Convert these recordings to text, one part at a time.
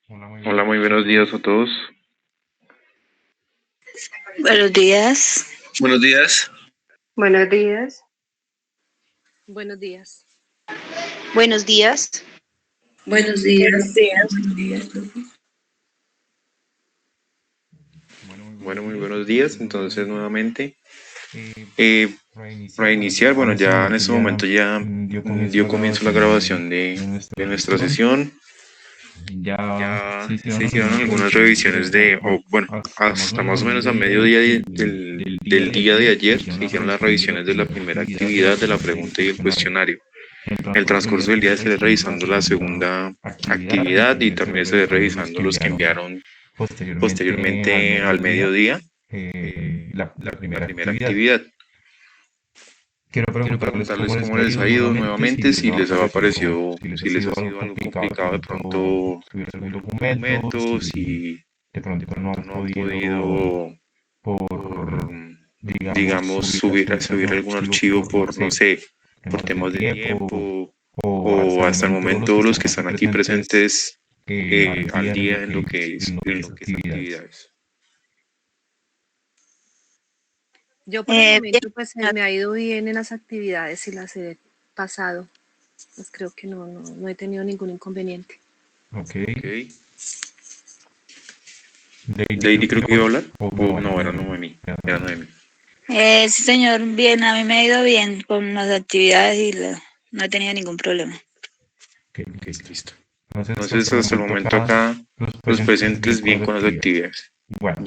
Hola, muy buenos días a todos. Buenos días. Buenos días. Buenos días. Buenos días. Buenos días. Buenos días. Buenos días. Buenos días, profe. Bueno, muy buenos días. Entonces, nuevamente, para iniciar, bueno, ya en este momento ya dio comienzo la grabación de nuestra sesión. Ya se hicieron algunas revisiones bueno, hasta más o menos a mediodía del día de ayer se hicieron las revisiones de la primera actividad, de la pregunta y el cuestionario. En el transcurso del día estaré revisando la segunda actividad y también estaré revisando los que enviaron posteriormente al mediodía la primera actividad. Quiero preguntarles cómo les ha ido nuevamente, si les ha parecido, si les ha sido algo complicado de pronto subir algún documento, si no han podido, por, digamos, subir algún archivo por, no sé, por temas de tiempo, o hasta el momento los que están aquí presentes al día en lo que es actividades. Yo por el momento Bien, pues me ha ido bien en las actividades y las he pasado. Pues creo que no he tenido ningún inconveniente. Ok. Lady creo que iba a hablar. O no, era Noemi. Era Noemi. sí, señor, bien, a mí me ha ido bien con las actividades y no he tenido ningún problema. Ok, listo. Entonces, hasta el momento acá, los presentes bien con las actividades. Bueno,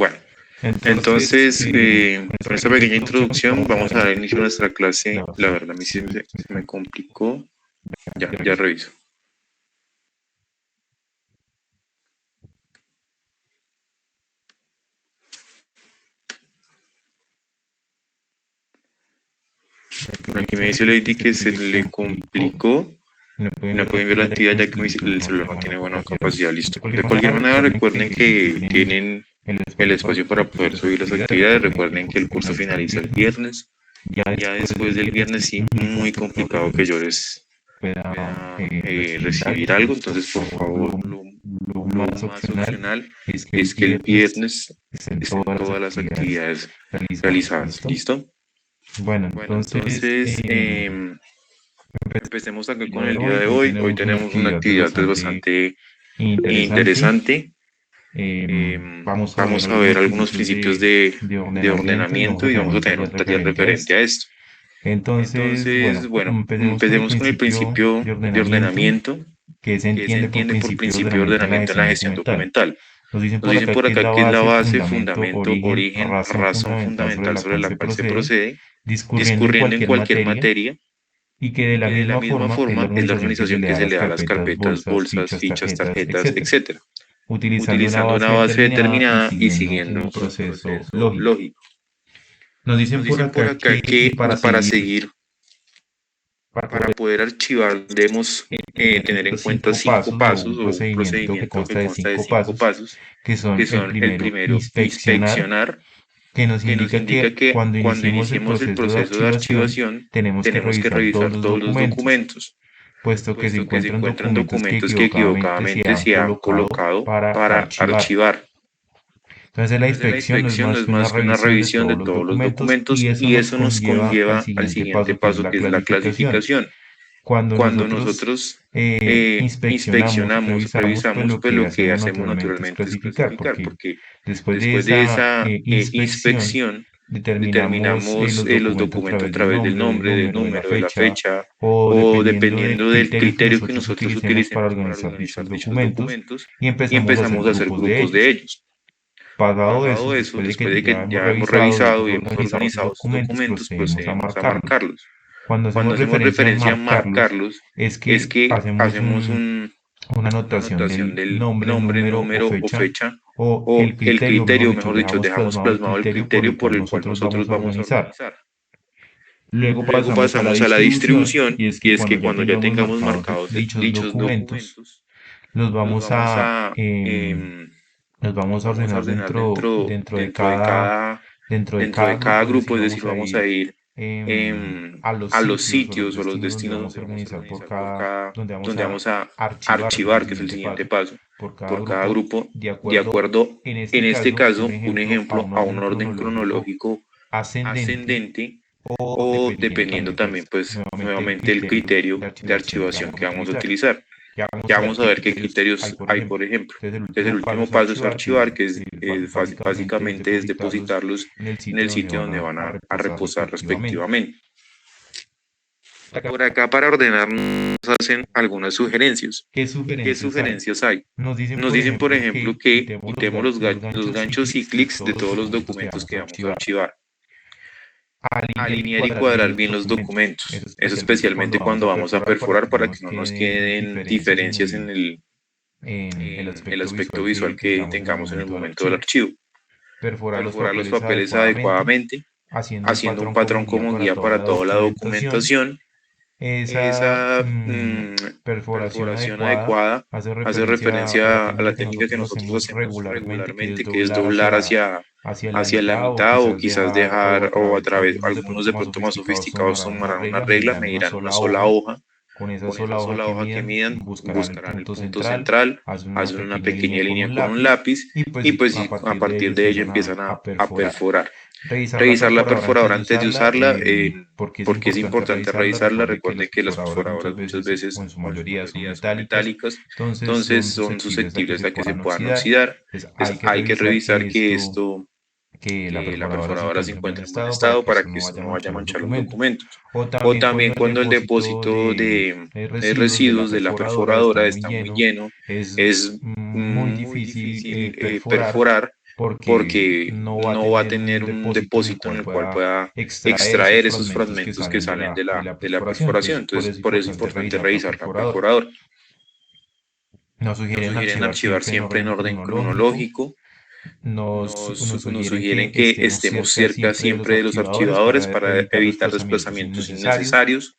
entonces, con esta pequeña introducción, vamos a dar inicio a nuestra clase. La verdad, a mí sí se me complicó. Ya reviso. Bueno, aquí me dice Lady que se le complicó. No pueden ver la actividad ya que el celular no tiene buena capacidad. Listo. De cualquier manera, recuerden que tienen el espacio para poder subir las actividades. Recuerden que el curso finaliza el viernes. Ya después del viernes, sí, muy complicado que yo les pueda recibir algo. Entonces, por favor, lo más opcional es que el viernes estén todas las actividades realizadas. ¿Listo? Bueno, entonces empecemos acá con el día de hoy. Hoy tenemos una actividad bastante interesante. Vamos a ver algunos principios de ordenamiento y vamos a tener un taller referente a esto. Entonces, bueno, empecemos con el principio de ordenamiento, que se entiende por principio de ordenamiento en la gestión documental. Nos dicen por acá que es la base, fundamento, origen, razón fundamental sobre la cual se procede, discurriendo en cualquier materia, y que de la misma forma es la organización que se le da a las carpetas, bolsas, fichas, tarjetas, etc. Utilizando una base determinada y siguiendo un proceso lógico. Nos Nos dicen por dicen por acá acá que que para seguir, para poder archivar, debemos tener en cuenta 5 pasos o un procedimiento que consta de 5 pasos, que son el primero, inspeccionar, que nos indica que cuando iniciemos el proceso de archivación, tenemos que revisar todos los documentos, puesto que se encuentran documentos que equivocadamente se han colocado para archivar. Entonces, la inspección no es más que una revisión de todos los documentos y eso nos conlleva al siguiente paso, que es la clasificación. Cuando nosotros inspeccionamos, revisamos, pues lo que hacemos naturalmente es clasificar, porque después de esa inspección determinamos los documentos a través del nombre, del número, de la fecha, o dependiendo del criterio que nosotros utilicemos para organizar dichos documentos, y empezamos a hacer grupos de ellos. Pasado eso, después de que ya hemos revisado y hemos organizado esos documentos, procedemos a marcarlos. Cuando hacemos referencia a marcarlos, es que hacemos una anotación del nombre, número o fecha, o el criterio, mejor dicho, dejamos plasmado el criterio por el cual nosotros vamos a organizar. Luego pasamos a la distribución, y es que cuando ya tengamos marcados dichos documentos, los vamos a vamos a ordenar ordenar dentro de dentro de cada grupo, es decir, vamos a ir a los sitios o los destinos donde vamos a organizar donde vamos a archivar, que es el siguiente paso, por cada grupo, de acuerdo, en este caso, un ejemplo, a un orden cronológico ascendente o dependiendo también, pues, nuevamente el criterio de archivación que vamos a utilizar. Ya vamos a ver qué criterios hay, por ejemplo. Entonces, el último paso es archivar, que es básicamente es depositarlos en el sitio donde van a reposar respectivamente. Por acá, para ordenar, nos hacen algunas sugerencias. ¿Qué sugerencias hay? Nos dicen, por ejemplo, que quitemos los ganchos y clics de todos los documentos que vamos a archivar. Alinear y cuadrar bien los documentos. Eso especialmente cuando vamos a perforar para que no nos queden diferencias en el aspecto visual que tengamos en el momento del archivo. Perforar los papeles adecuadamente, haciendo un patrón como guía para toda la documentación. Esa perforación adecuada hace referencia a la técnica que nosotros hacemos regularmente, que es doblar hacia la mitad o quizás dejar, o a través, algunos de pronto más sofisticados tomarán una regla, medirán una sola hoja. Con esa sola hoja que midan, buscarán el punto central, hacen una pequeña línea con un lápiz y pues a partir de ello empiezan a perforar. Revisar la perforadora antes de usarla, porque es importante revisarla. Recuerden que las perforadoras muchas veces, o en su mayoría, son metálicas, entonces son susceptibles a que se puedan oxidar. Hay que revisar que la perforadora se encuentre en buen estado para que esto no vaya a manchar los documentos. O también cuando el depósito de residuos de la perforadora está muy lleno, es muy difícil perforar, porque no va a tener un depósito en el cual pueda extraer esos fragmentos que salen de la perforación. Entonces, por eso es importante revisar la perforadora. Nos sugieren archivar siempre en orden cronológico. Nos sugieren que estemos cerca siempre de los archivadores para evitar desplazamientos innecesarios.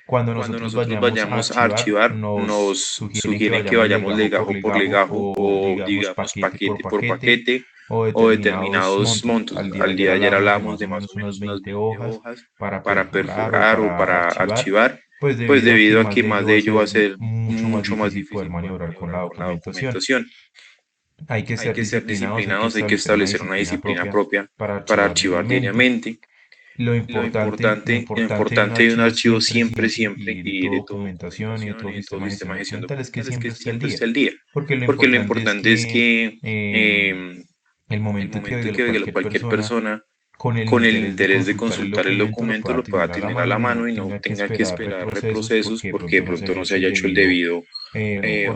Cuando nosotros vayamos a archivar, nos sugieren que vayamos legajo por legajo o, digamos, paquete por paquete o determinados montos. Al día de ayer hablábamos de más o menos unas 20 hojas para perforar o para archivar, pues debido a que más de ello va a ser mucho más difícil poder maniobrar con la documentación. Hay que ser disciplinados, hay que establecer una disciplina propia para archivar diariamente. Lo importante de un archivo siempre, y de documentación y de todo sistema de gestión documental es que siempre esté al día. Porque lo importante es que el momento que cualquier persona con el interés de consultar el documento lo pueda tener a la mano y no tenga que esperar reprocesos porque de pronto no se haya hecho el debido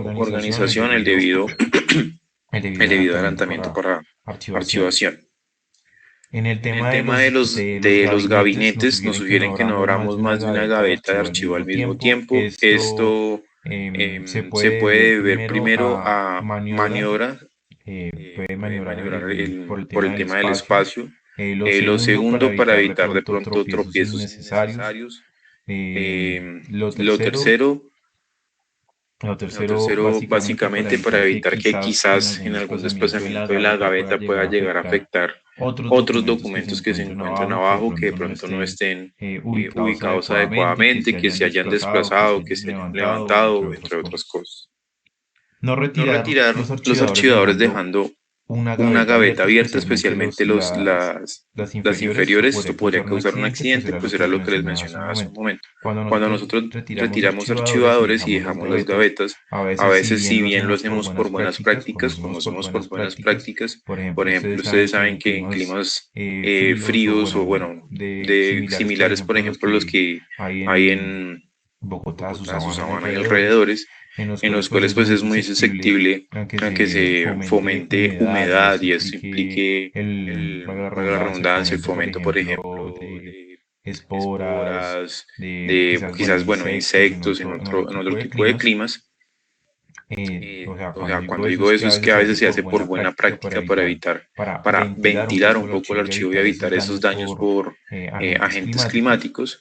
organización, el debido adelantamiento para archivación. En el tema de los gabinetes, nos sugieren que no abramos más de una gaveta de archivo al mismo tiempo. Esto se puede ver primero a maniobra, por el tema del espacio. Lo segundo, para evitar de pronto tropiezos innecesarios. Lo tercero, básicamente para evitar que quizás en algún desplazamiento de la gaveta pueda llegar a afectar otros documentos que se encuentran abajo, que de pronto no estén ubicados adecuadamente, que se hayan desplazado, que se hayan levantado, entre otras cosas. No retirar los archivadores dejando una gaveta abierta, especialmente las inferiores. Esto podría causar un accidente, pues era lo que les mencionaba hace un momento. Cuando nosotros retiramos archivadores y dejamos las gavetas, a veces, si bien lo hacemos por buenas prácticas, como somos por buenas prácticas, por ejemplo, ustedes saben que en climas fríos o similares, por ejemplo, los que hay en Bogotá, Susana y alrededores, en los cuales pues es muy susceptible a que se fomente humedad y eso implique la redundancia, el fomento, por ejemplo, de esporas, de quizás, insectos en otro tipo de climas. Cuando digo eso es que a veces se hace por buena práctica para ventilar un poco el archivo y evitar esos daños por agentes climáticos.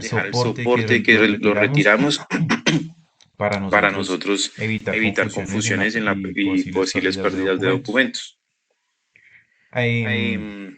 el soporte que lo retiramos para nosotros nosotros evitar evitar confusiones confusiones y y posibles posibles pérdidas de documentos. documentos. Em,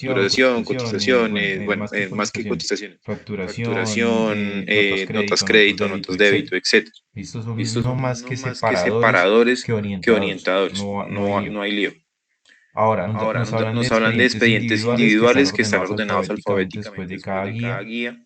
facturación, cotizaciones, bueno, más que cotizaciones, facturación, notas crédito, notas débito, etcétera. Estos son no más que separadores que orientadores, no hay lío. Ahora, Ahora, nos nos hablan de hablan de expedientes expedientes individuales que están individuales que están ordenados ordenados alfabéticamente alfabéticamente después de después cada de cada guía. guía.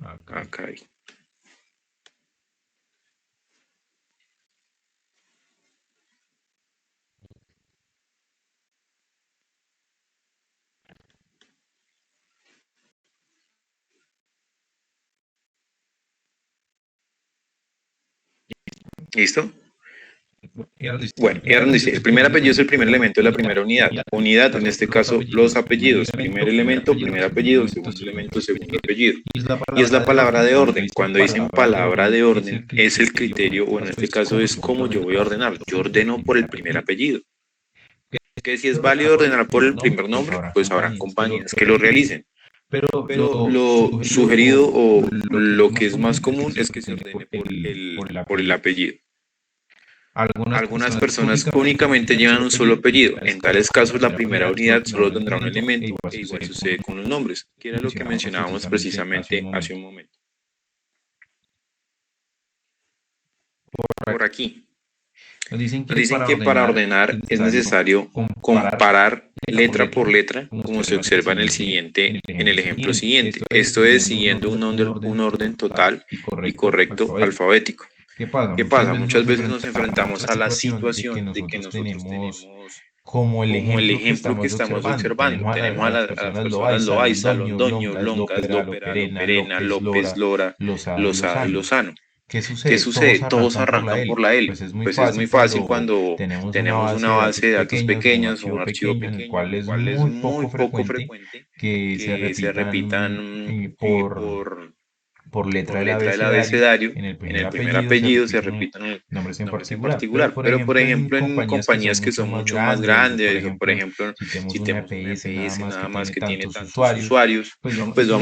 Acá. Acá. ¿Listo? Bueno, Y ahora nos dice, el primer apellido es el primer elemento de la primera unidad. Unidad, en este caso, los apellidos. Primer elemento, primer apellido, segundo elemento, segundo apellido. Y es la palabra de orden. Cuando dicen palabra de orden, es el criterio, o en este caso es cómo yo voy a ordenar. Yo ordeno por el primer apellido. Que si es válido ordenar por el primer nombre, pues habrán compañías que lo realicen. Pero lo sugerido o lo que es más común es que se ordene por el apellido. Algunas personas únicamente llevan un solo apellido. En tales casos, la primera unidad solo tendrá un elemento, e igual sucede con los nombres, que era lo que mencionábamos precisamente hace un momento. Por aquí. Nos dicen que para ordenar es necesario comparar letra por letra, como se observa en el ejemplo siguiente. Esto es siguiendo un orden total y correcto alfabético. ¿Qué pasa? Muchas veces nos enfrentamos a la situación de que nosotros tenemos como el ejemplo que estamos observando. Tenemos a las personas Loaiza, Londoño, Longas, Lópera, Loperena, López, Lora, Lozada y Lozano. ¿Qué sucede? Todos arrancan por la L. Pues es muy fácil cuando tenemos una base de datos pequeña o un archivo pequeño, el cual es muy poco frecuente que se repitan por letra del abecedario, en el primer apellido se repitan nombres en particular. Pero, por ejemplo, en compañías que son mucho más grandes, por ejemplo, si tenemos un EPS nada más que tiene tantos usuarios, pues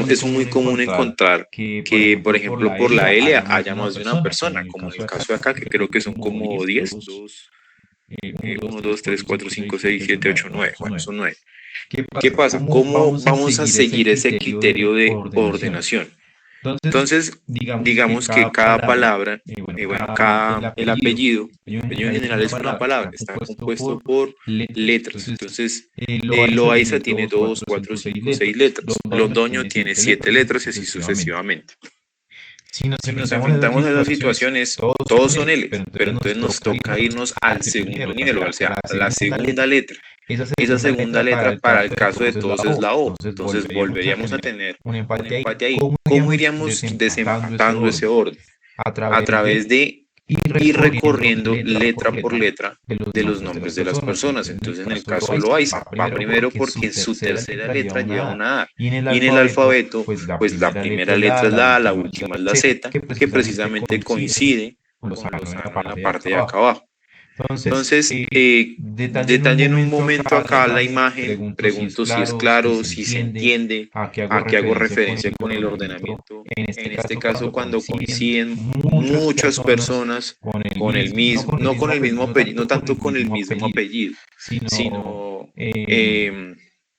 es muy común encontrar que, por ejemplo, por la L haya más de una persona, como en el caso de acá, que creo que son como 10, 1, 2, 3, 4, 5, 6, 7, 8, 9. Bueno, son 9. ¿Qué pasa? ¿Cómo vamos a seguir ese criterio de ordenación? Entonces, digamos que cada palabra, el apellido en general es una palabra, está compuesto por letras. Entonces, Loaiza tiene 2, 4, 5, 6 letras. Londoño tiene 7 letras y así sucesivamente. Si nos enfrentamos a esas situaciones, todos son L, pero entonces nos toca irnos al segundo nivel, o sea, a la segunda letra. Esa segunda letra para el caso de todos es la O. Entonces volveríamos a tener un empate ahí. ¿Cómo iríamos desempatando ese orden? A través de ir recorriendo letra por letra de los nombres de las personas. Entonces en el caso de Loaiza va primero porque su tercera letra lleva una A. Y en el alfabeto, pues la primera letra es la A, la última es la Z, que precisamente coincide con Lozano en la parte de acá abajo. Entonces, detallen un momento acá la imagen, pregunto si es claro, si se entiende a qué hago referencia con el ordenamiento. En este caso, cuando coinciden muchas personas con el mismo, no con el mismo apellido, no tanto con el mismo apellido, sino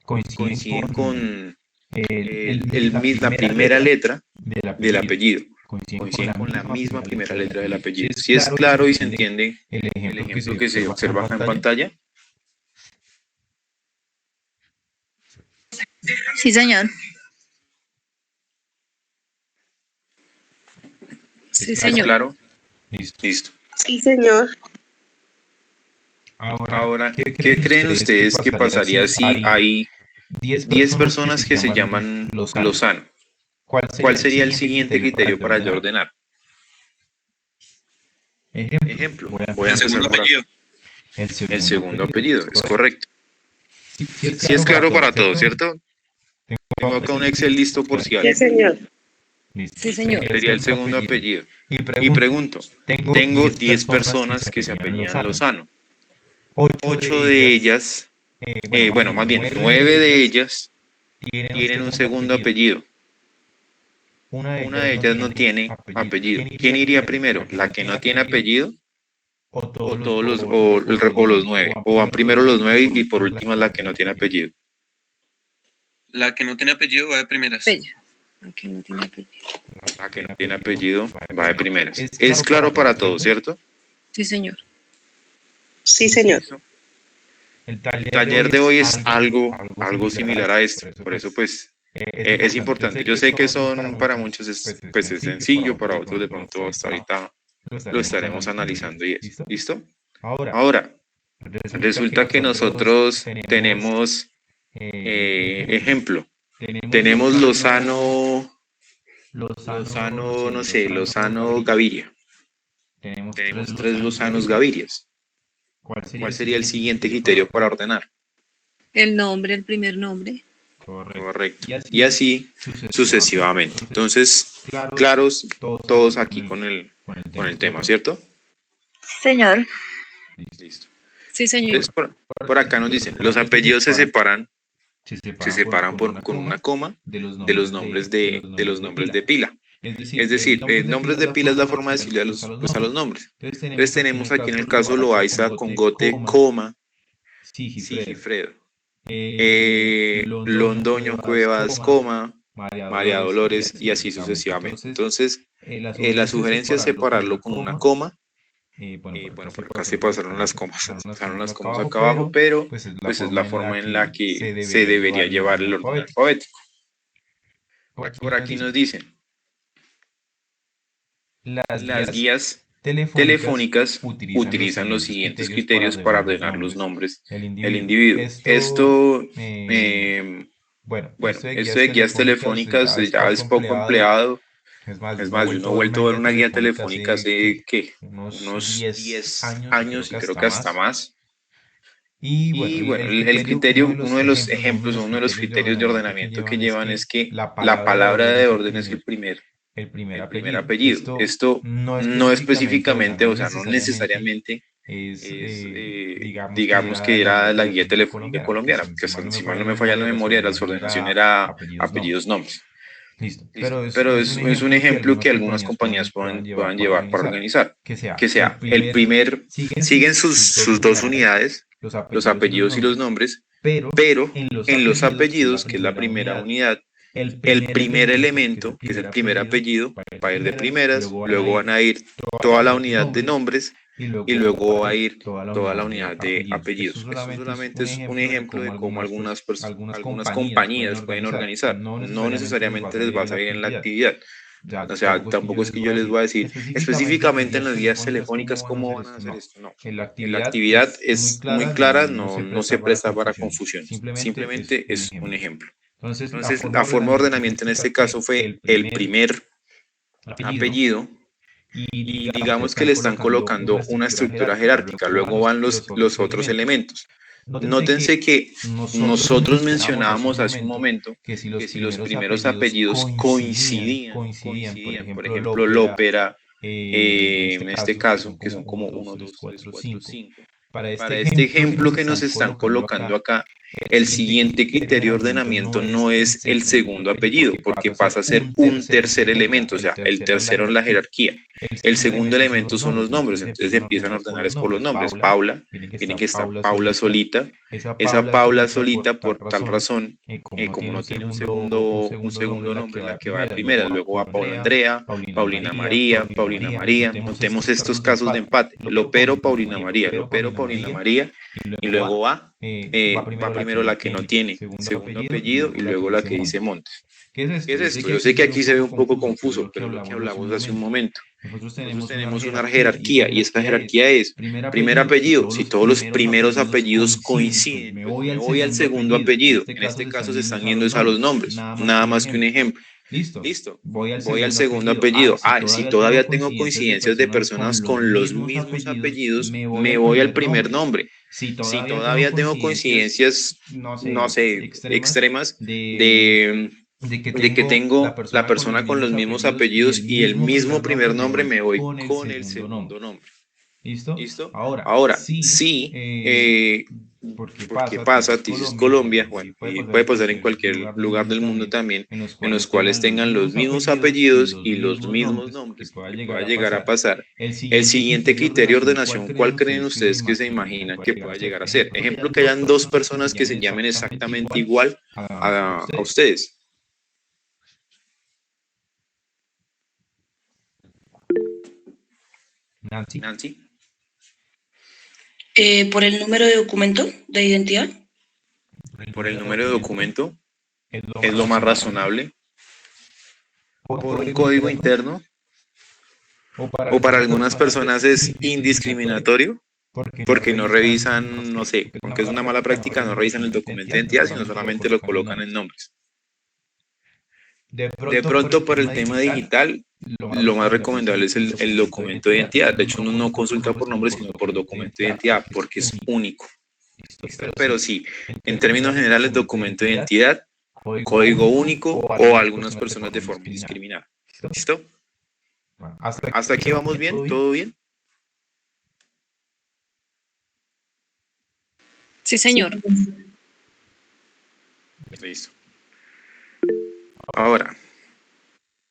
coinciden con la primera letra del apellido. Coinciden con la misma primera letra del apellido. Si es claro y se entiende el ejemplo que se observa acá en pantalla. Sí, señor. Sí, ¿Es señor. claro? Listo. Sí, señor. Ahora, ¿qué creen ustedes que pasaría si hay 10 personas que se llaman Lozano? ¿Cuál sería el siguiente criterio para yo ordenar? Ejemplo, voy a empezar por acá. El segundo apellido, es correcto. Sí es claro para todos, ¿cierto? Tengo acá un Excel listo por si Sí, alguien. señor. Sí, señor. Sería el segundo apellido. Y pregunto, tengo 10 personas que se apellidan Lozano. 8 de ellas, más bien 9 de ellas tienen un segundo apellido. Una de ellas no tiene apellido. ¿Quién iría primero? ¿La que no tiene apellido? ¿O los 9? ¿O van primero los 9 y por último la que no tiene apellido? La que no tiene apellido va de primeras. Bella. Aquí no tiene apellido. La que no tiene apellido va de primeras. Es claro para todos, ¿cierto? Sí, señor. Sí, señor. El taller de hoy es algo similar a esto. Por eso, pues, es importante. Yo sé que para muchos es sencillo, para otros de pronto hasta ahorita lo estaremos analizando y eso. ¿Listo? Ahora, resulta que nosotros tenemos, ejemplo, tenemos Lozano, no sé, Lozano Gaviria. tenemos 3 Lozanos Gavirias. ¿Cuál sería el siguiente criterio para ordenar? El nombre, el primer nombre. Correcto. Y así sucesivamente. Entonces, claros todos aquí con el tema, ¿cierto? Señor. Listo. Sí, señor. Entonces, por acá nos dicen, los apellidos se separan con una coma de los nombres de pila. Es decir, nombres de pila es la forma de decirle a los nombres. Entonces tenemos aquí en el caso Loaiza, Congote, coma, Sigifredo. Londoño, Cuevas, coma, María Dolores y así sucesivamente. Entonces, la sugerencia es separarlo con una coma. Bueno, por acá se pasaron las comas acá abajo, pero pues es la forma en la que se debería llevar el orden alfabético. Por aquí nos dicen, las guías telefónicas utilizan los siguientes criterios para ordenar los nombres del individuo. Esto, bueno, esto de guías telefónicas ya es poco empleado. Es más, yo no he vuelto a ver una guía telefónica hace, ¿qué? Unos 10 años y creo que hasta más. Y bueno, el criterio, uno de los ejemplos o uno de los criterios de ordenamiento que llevan es que la palabra de orden es el primer apellido. Esto no específicamente, o sea, no necesariamente digamos que era la guía telefónica colombiana, porque si mal no me falla la memoria, la ordenación era apellidos, nombres. Listo. Pero es un ejemplo que algunas compañías puedan llevar para organizar. Que sea siguen sus 2 unidades, los apellidos y los nombres, pero en los apellidos, que es la primera unidad, el primer elemento, que es el primer apellido, va a ir de primeras, luego van a ir toda la unidad de nombres y luego va a ir toda la unidad de apellidos. Eso solamente es un ejemplo de cómo algunas compañías pueden organizar. No necesariamente les va a salir en la actividad. O sea, tampoco es que yo les voy a decir específicamente en las guías telefónicas cómo van a hacer esto. No. En la actividad es muy clara, no se presta para confusión. Simplemente es un ejemplo. Entonces, la forma de ordenamiento en este caso fue el primer apellido. Y digamos que le están colocando una estructura jerárquica, luego van los otros elementos. Nótense que nosotros mencionábamos hace un momento que si los primeros apellidos coincidían, por ejemplo, Lópera, en este caso, que son como 1, 2, 3, 4, 5. Para este ejemplo que nos están colocando acá, el siguiente criterio de ordenamiento no es el segundo apellido, porque pasa a ser un tercer elemento, o sea, el tercero en la jerarquía. El segundo elemento son los nombres, entonces empiezan a ordenar por los nombres. Paula, tiene que estar Paula solita. Esa Paula solita, por tal razón, como no tiene un segundo nombre, la que va de primera, luego va Paula Andrea, Paulina María. Notemos estos casos de empate. Lopero, Paulina María, y luego va primero la que no tiene segundo apellido y luego la que dice Montes. ¿Qué es esto? Yo sé que aquí se ve un poco confuso, pero lo que hablamos hace un momento. Nosotros tenemos una jerarquía y esta jerarquía es primer apellido. Si todos los primeros apellidos coinciden, me voy al segundo apellido. En este caso se están yendo a los nombres, nada más que un ejemplo. Listo. Voy al segundo apellido. Si todavía tengo coincidencias de personas con los mismos apellidos, me voy al primer nombre. Si todavía tengo coincidencias, no sé, extremas de que tengo la persona con los mismos apellidos y el mismo primer nombre, me voy con el segundo nombre. ¿Listo? Ahora, sí, porque pasa, dices Colombia, bueno, y puede pasar en cualquier lugar del mundo también, en los cuales tengan los mismos apellidos y los mismos nombres, que pueda llegar a pasar. El siguiente criterio de ordenación, ¿cuál creen ustedes que se imaginan que pueda llegar a ser? Ejemplo, que hayan 2 personas que se llamen exactamente igual a ustedes. Nancy. ¿Por el número de documento de identidad? Por el número de documento es lo más razonable. Por un código interno. O para algunas personas es indiscriminatorio, porque no revisan, no sé, aunque es una mala práctica, no revisan el documento de identidad, sino solamente lo colocan en nombres. De pronto para el tema digital, lo más recomendable es el documento de identidad. De hecho, uno no consulta por nombre, sino por documento de identidad, porque es único. Pero sí, en términos generales, documento de identidad, código único o algunas personas de forma indiscriminada. ¿Listo? ¿Hasta aquí vamos bien? ¿Todo bien? Sí, señor. Listo. Ahora,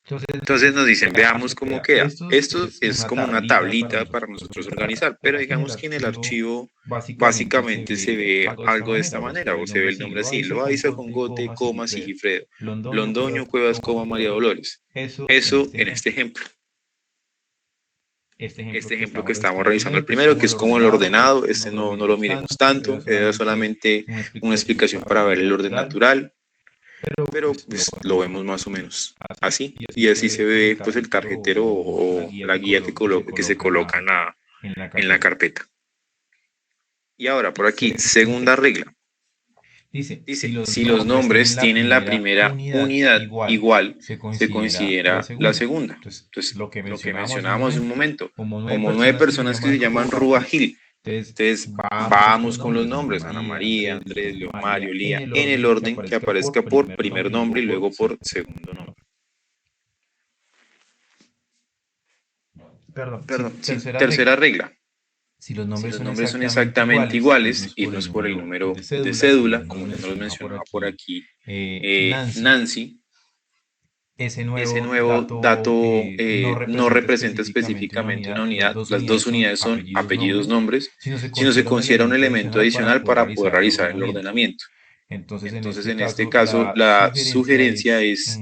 entonces nos dicen, veamos cómo queda. Esto es como una tablita para nosotros organizar, pero digamos que en el archivo básicamente se ve algo de esta manera, o se ve el nombre así, Loaiza con Gote, coma, Sigifredo, Londoño, Cuevas, coma, María Dolores. Eso en este ejemplo. Este ejemplo que estamos revisando el primero, que es como el ordenado, este no lo miremos tanto, era solamente una explicación para ver el orden natural, pero pues, lo vemos más o menos así, y así se ve pues el tarjetero o la guía que se coloca en la carpeta. Y ahora por aquí, segunda regla. Dice, si los nombres tienen la primera unidad igual, se considera la segunda. Entonces, lo que mencionábamos hace un momento, como 9 personas que se llaman Rubagil. Entonces, vamos con los nombres, Ana María, Andrés, Leo, Mario, Lía, en el orden que aparezca por primer nombre y luego por segundo nombre. Perdón, sí, tercera regla. Si los nombres son exactamente iguales, irnos por el número de cédula, como ya nos mencionaba por aquí Nancy, ese nuevo dato no representa específicamente una unidad, las dos unidades son apellidos, nombres, sino se considera un elemento adicional para poder realizar el ordenamiento. Entonces, en este caso, la sugerencia es,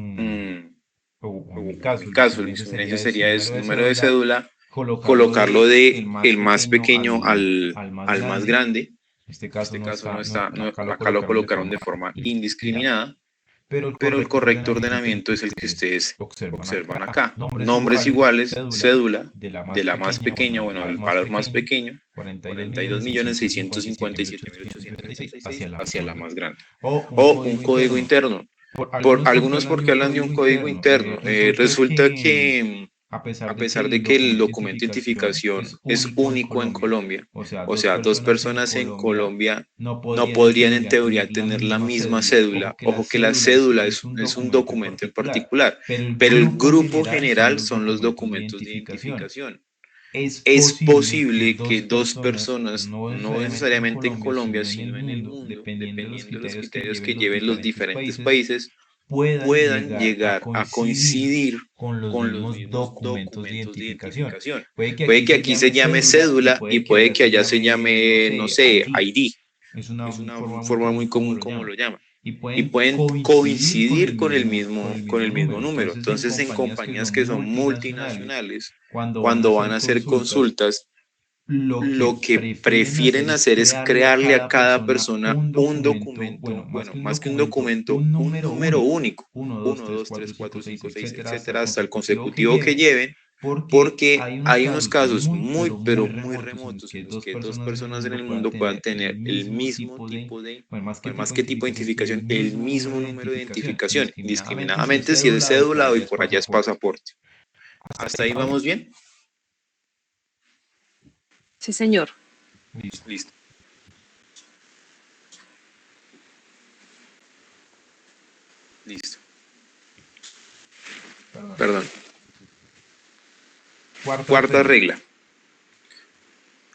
o en mi caso, mi sugerencia sería es número de cédula, colocarlo de el más pequeño al más grande. En este caso no está, acá lo colocaron de forma indiscriminada, pero el correcto ordenamiento es el que ustedes observan acá. Nombres iguales, cédula, de la más pequeña, bueno, el valor más pequeño, 42.657.816 hacia la más grande. O un código interno. Por algunos, porque hablan de un código interno. Resulta que a pesar de que el documento de identificación es único en Colombia, o sea, 2 personas en Colombia no podrían en teoría tener la misma cédula. Ojo que la cédula es un documento en particular, pero el grupo general son los documentos de identificación. Es posible que 2 personas, no necesariamente en Colombia, sino en el mundo, dependiendo de los criterios que lleven los diferentes países, puedan llegar a coincidir con los mismos documentos de identificación. Puede que aquí se llame cédula y puede que allá se llame, no sé, ID. Es una forma muy común como lo llaman. Y pueden coincidir con el mismo número. Entonces, en compañías que son multinacionales, cuando van a hacer consultas, lo que prefieren hacer es crearle a cada persona un documento, bueno, más que un documento, un número único, 1, 2, 3, 4, 5, 6, etcétera, hasta el consecutivo que lleven, porque hay unos casos muy, pero muy remotos en los que 2 personas en el mundo puedan tener el mismo tipo de, más que tipo de identificación, el mismo número de identificación, indiscriminadamente si es cédula y por allá es pasaporte. ¿Hasta ahí vamos bien? Sí, señor. Listo. Listo. Perdón. Cuarta regla.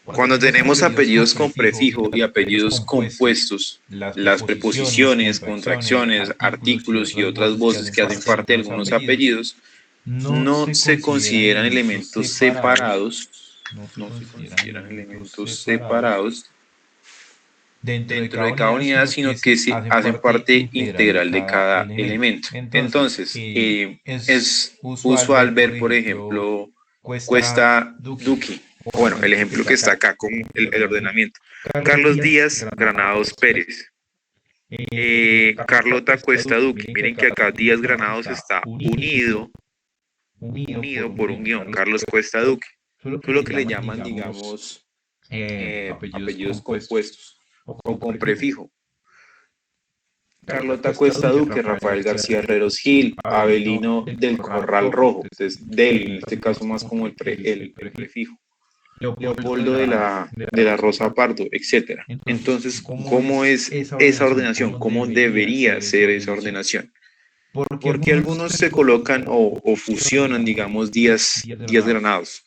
Cuando tenemos apellidos con prefijo y apellidos compuestos, las preposiciones, contracciones, artículos y otras voces que hacen parte de algunos apellidos no se consideran elementos separados. No se consideran elementos separados dentro de cada unidad, sino que hacen parte integral de cada elemento. Entonces, es usual ver, por ejemplo, Cuesta Duque. Bueno, el ejemplo que está acá con el ordenamiento. Carlos Díaz Granados Pérez. Carlota Cuesta Duque. Miren que acá Díaz Granados está unido por un guión. Carlos Cuesta Duque. Solo que le llaman, digamos, apellidos compuestos o con prefijo. Carlota Cuesta Duque, Rafael García Herreros Gil, Abelino del Corral Rojo, entonces del, en este caso más como el prefijo. Leopoldo de la Rosa Pardo, etc. Entonces, ¿cómo es esa ordenación? ¿Cómo debería ser esa ordenación? Porque algunos se colocan o fusionan, digamos, días granados.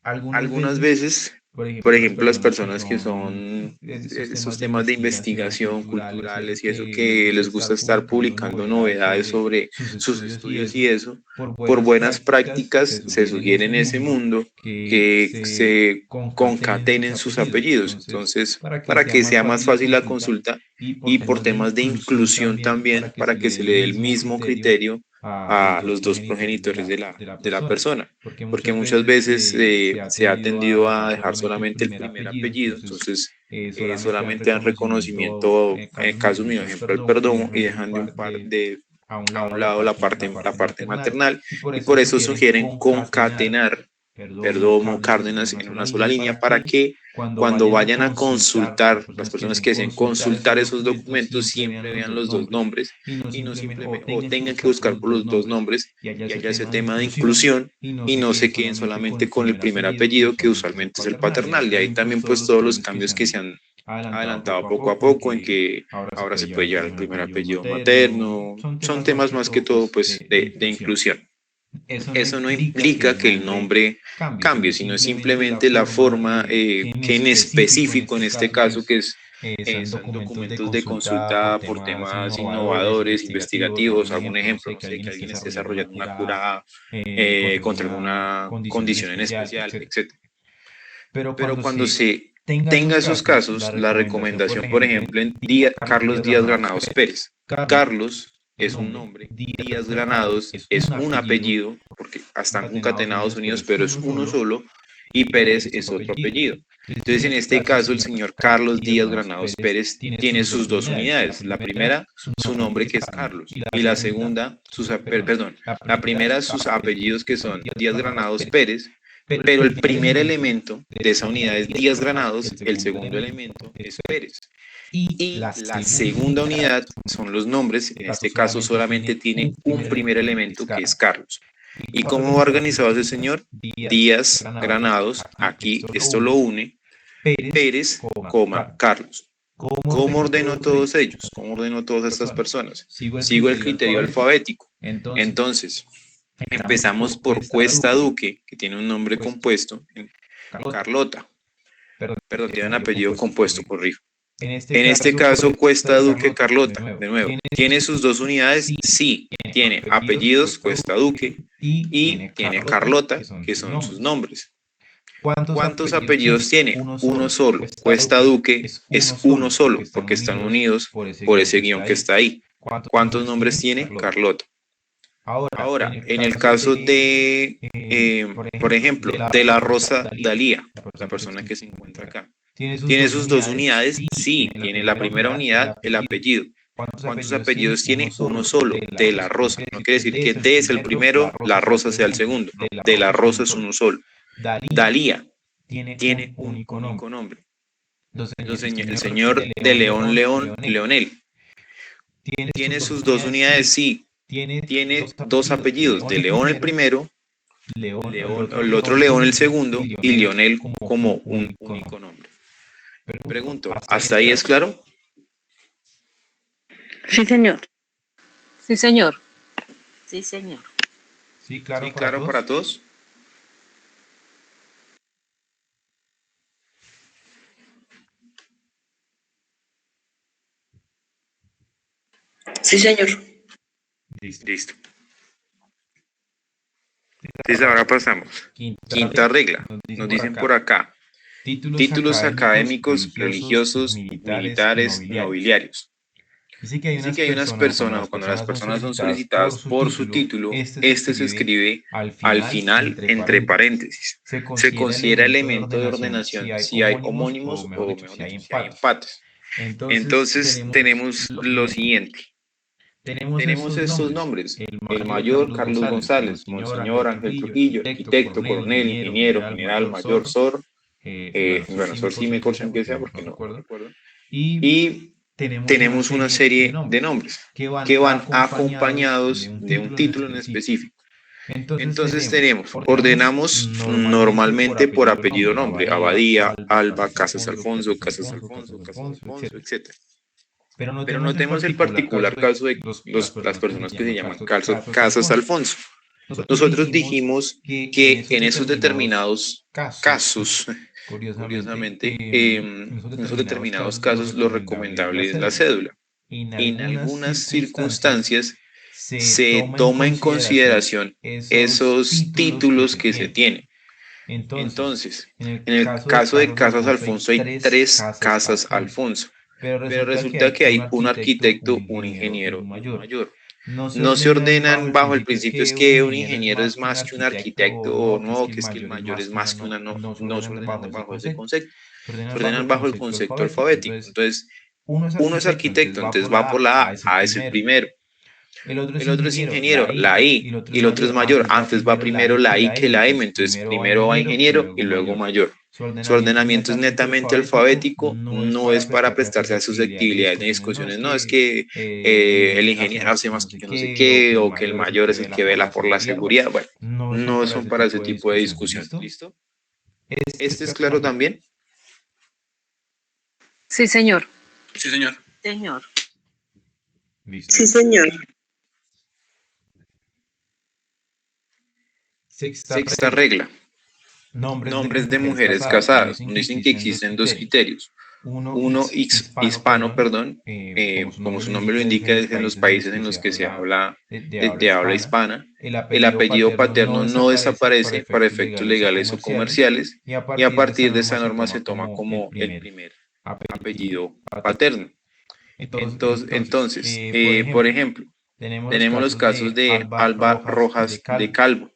Algunas veces, por ejemplo, las personas que son esos temas de investigación culturales y eso, que les gusta estar publicando novedades sobre sus estudios y eso, por buenas prácticas se sugiere en ese mundo que se concatenen sus apellidos. Entonces, para que sea más fácil la consulta y por temas de inclusión también, para que se le dé el mismo criterio a los dos progenitores de la persona, porque muchas veces se ha tendido a dejar solamente el primer apellido, entonces solamente dan reconocimiento, en el caso mío, ejemplo, el perdomo, y dejan a un lado la parte maternal, y por eso sugieren concatenar Perdomo, Cárdenas en una sola línea para que cuando vayan a consultar, las personas que deseen consultar esos documentos siempre vean los dos nombres y no simplemente o tengan que buscar por los dos nombres y haya ese tema de inclusión y no se queden solamente con el primer apellido que usualmente es el paternal. De ahí también pues todos los cambios que se han adelantado poco a poco en que ahora se puede llevar el primer apellido materno. Son temas más que todo pues de inclusión. Eso no implica que el nombre cambie, sino simplemente la forma que en específico, en este caso, que son documentos de consulta por temas innovadores, investigativos, algún ejemplo, no sé, que alguien esté desarrollando una cura contra alguna condición en especial, etc. Pero cuando se tenga esos casos, la recomendación, por ejemplo, en Carlos Díaz Granados Pérez. Carlos es un nombre, Díaz Granados es un apellido, porque están concatenados unidos, pero es uno solo, y Pérez es otro apellido. Entonces, en este caso, el señor Carlos Díaz Granados Pérez tiene sus dos unidades. La primera, su nombre, que es Carlos, y la segunda, la primera, sus apellidos, que son Díaz Granados Pérez, pero el primer elemento de esa unidad es Díaz Granados, el segundo elemento es Pérez. Y la segunda unidad son los nombres, en este caso solamente tiene un primer elemento que es Carlos. ¿Y cómo va organizado ese señor? Díaz Granados, aquí esto lo une, Pérez, Carlos. ¿Cómo ordenó todos ellos? ¿Cómo ordenó todas estas personas? Sigo el criterio alfabético. Entonces, empezamos por Cuesta Duque, que tiene un nombre compuesto, Carlota. Perdón, tiene un apellido compuesto, corrijo. En este caso, Cuesta Duque Carlota, de nuevo, ¿tiene sus dos unidades? Sí, tiene apellidos Cuesta Duque y tiene Carlota, que son sus nombres. ¿Cuántos apellidos tiene? Uno solo. Cuesta Duque es uno solo, porque están unidos por ese guión que está ahí. ¿Cuántos nombres tiene? Carlota. Ahora, en el caso de, por ejemplo, de la Rosa Dalía, la persona que se encuentra acá, ¿tiene sus dos unidades? Sí, tiene la primera unidad, el apellido. ¿Cuántos apellidos tiene? Uno solo, de la Rosa. No quiere decir que D es el primero, la Rosa sea el segundo. De la Rosa es uno solo. Dalía tiene un único nombre. El señor de León, Leonel. ¿Tiene sus dos unidades? Sí. Tiene dos apellidos, de León el primero, el otro León el segundo y Leonel como un único nombre. Pregunto, ¿hasta ahí es claro? Sí, señor. Sí, señor. Sí, señor. Sí, claro para todos. Sí, señor. Listo. Entonces ahora pasamos. Quinta regla. Nos dicen por acá. Títulos académicos, religiosos, militares, nobiliarios. Dice que hay unas personas, o cuando las personas son solicitadas por su título, este se escribe al final entre paréntesis. Se considera elemento de ordenación si hay homónimos o, mejor dicho, si hay empates. Entonces tenemos lo siguiente. Tenemos estos nombres: el mayor Carlos González, Monseñor Ángel Trujillo, arquitecto, coronel, ingeniero, general, mayor Sor, bueno, Sor sí me corchan que sea porque no recuerdo. Y tenemos una serie de nombres que van acompañados de un título en específico. Entonces ordenamos normalmente por apellido nombre, Abadía, Alba, Casas Alfonso, etc. Pero notemos el particular caso de las personas que se llaman Casas Alfonso. Nosotros dijimos que en esos determinados casos, curiosamente, en esos determinados casos lo recomendable es la cédula. En algunas circunstancias se toma en consideración esos títulos que se tienen. Entonces, en el caso de Casas Alfonso hay 3 Casas Alfonso, pero resulta que hay un arquitecto, un ingeniero y un mayor. No se ordenan bajo el principio es que un ingeniero es más que un arquitecto o no, que es que el mayor es más que una, no se ordenan bajo ese concepto, se ordenan bajo el concepto alfabético. Entonces, uno es arquitecto, entonces va por la A es el primero. El otro es ingeniero, la I, y el otro es mayor. Antes va primero la I que la M, entonces primero va ingeniero y luego mayor. Su ordenamiento es netamente alfabético, no es para prestarse a susceptibilidades ni discusiones. No es que el ingeniero hace más que no sé qué, o que el mayor es el que vela por la seguridad. Bueno, no son para ese tipo de discusión. ¿Listo? ¿Este es claro también? Sí, señor. Sí, señor. Señor. Sí, señor. Sexta regla. Nombres de mujeres casadas. Nos dicen que existen 2 criterios. Uno hispano, como su nombre lo indica, es en los países en los que se habla de habla hispana. El apellido paterno no desaparece para efectos legales o comerciales y a partir de esa norma se toma como el primer apellido paterno. Entonces, por ejemplo, tenemos los casos de Alba Rojas de Calvo,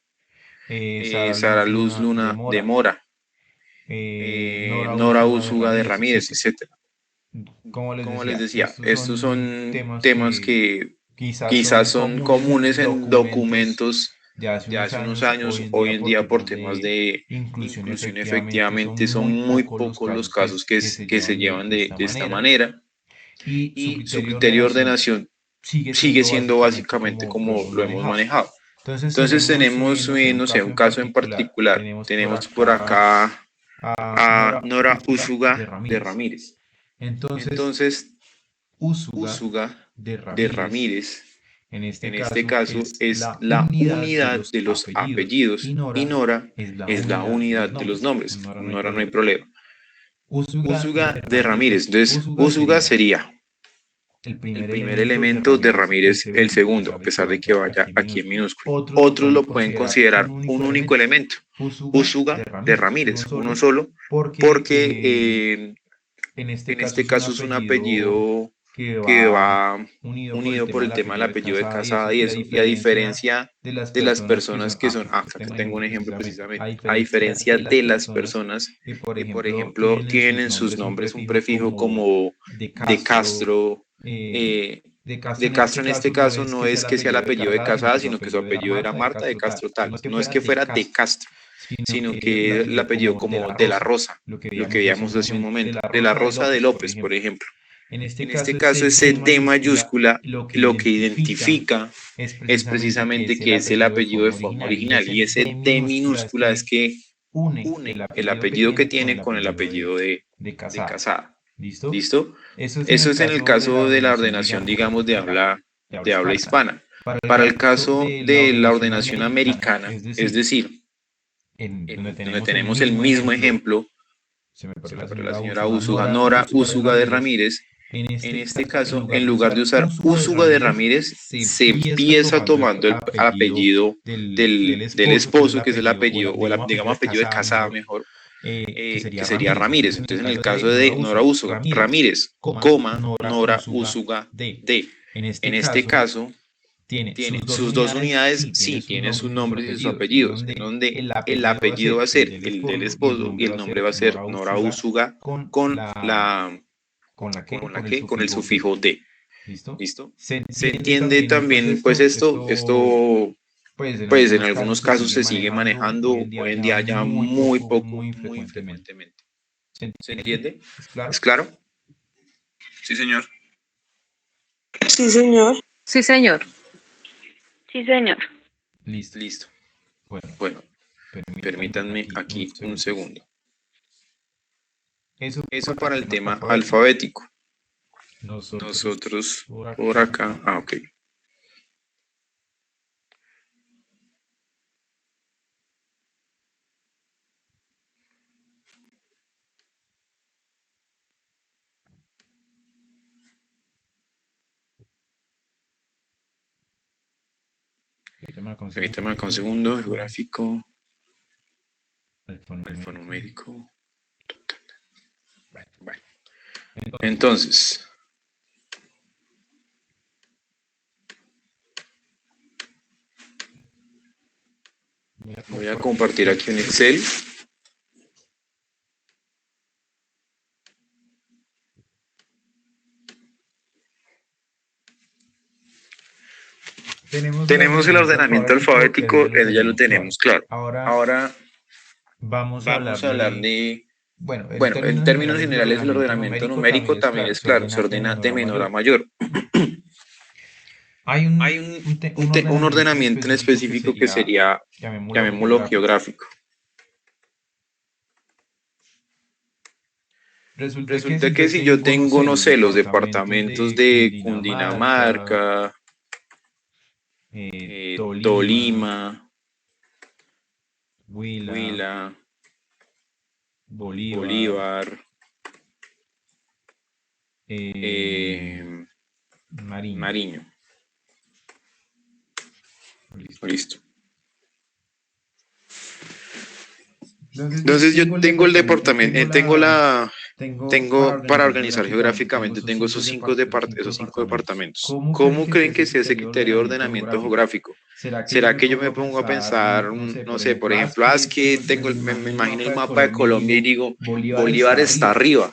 Sara Luz Luna de Mora, Nora Úsuga de Ramírez, etc. Como les decía, estos son temas que quizás son comunes en documentos de hace unos años. Hoy en día, por temas de inclusión, efectivamente son muy pocos los casos que se llevan de esta manera. Y su criterio de ordenación sigue siendo básicamente como lo hemos manejado. Entonces tenemos, no sé, un caso en particular. Tenemos por acá a Nora Úsuga de Ramírez. Entonces, Úsuga de Ramírez, en este caso, es la unidad de los apellidos y Nora es la unidad de los nombres. Con Nora no hay problema. Úsuga de Ramírez. Entonces, Úsuga sería el primer elemento, de Ramírez el segundo, a pesar de que vaya aquí en minúsculo. Otros lo pueden considerar un único elemento, Úsuga de Ramírez, uno solo, porque en este caso es un apellido que va unido por el tema del apellido de casada y eso, y a diferencia de las personas que son, acá tengo un ejemplo precisamente, a diferencia de las personas que, por ejemplo, tienen en sus nombres un prefijo como de Castro. De Castro en este caso no es que sea el apellido de casada, sino que su apellido era Marta de Castro tal. No es que fuera de Castro, sino que el apellido como de la Rosa, lo que veíamos hace un momento, de la Rosa de López, por ejemplo. En este caso, ese D mayúscula lo que identifica es precisamente que es el apellido de forma original, y ese D minúscula es que une el apellido que tiene con el apellido de casada. ¿Listo? Eso es en el caso de la ordenación, digamos, de habla hispana. Para el caso de la ordenación americana, es decir, donde tenemos el mismo ejemplo, la señora Úsuga, Nora Úsuga de Ramírez, en este caso, en lugar de usar Úsuga de Ramírez, se empieza tomando el apellido del esposo, que es el apellido, o digamos apellido de casada mejor, que sería Ramírez. Entonces, en el caso de Nora Úsuga, Ramírez, Nora Úsuga de. En este caso, tiene sus 2 unidades, sí, tiene sus nombres y sus apellidos, en donde el apellido va a ser el del esposo y el nombre va a ser Nora Úsuga con el sufijo de. ¿Listo? Se entiende también, pues esto pues en algunos casos se sigue manejando, hoy en día ya muy poco, muy frecuentemente. ¿Se entiende? ¿Es claro? Sí, señor. Sí, señor. Sí, señor. Sí, señor. Listo. Bueno, Bueno, permítanme permítanme aquí un segundo. Eso Eso para para el el tema tema alfabético. alfabético. Nosotros Nosotros por por acá. acá. Ok. Permítame acá un Permítame acá un segundo. segundo. Geográfico, Alfanumérico. alfanumérico. Bueno, Entonces, entonces, voy a compartir aquí un Excel. Tenemos el ordenamiento alfabético, ya lo tenemos claro. Ahora vamos a hablar vamos a hablar de, de, en bueno, en términos términos generales, el generales, el ordenamiento ordenamiento numérico también numérico es también claro, es se claro, se ordena de ordena menor de a menor a mayor. mayor. Hay Hay un ordenamiento en específico que sería, llamémoslo geográfico. Resulta que si yo tengo, no sé, los departamentos de Cundinamarca, Tolima, Huila, Bolívar, Nariño. Listo. Entonces yo tengo el departamento, tengo para organizar geográficamente, tengo esos cinco departamentos. ¿Cómo creen que sea ese criterio de ordenamiento geográfico? ¿Será que yo me pongo a pensar, no sé, por ejemplo, es que me imagino el mapa de Colombia y digo, Bolívar está arriba?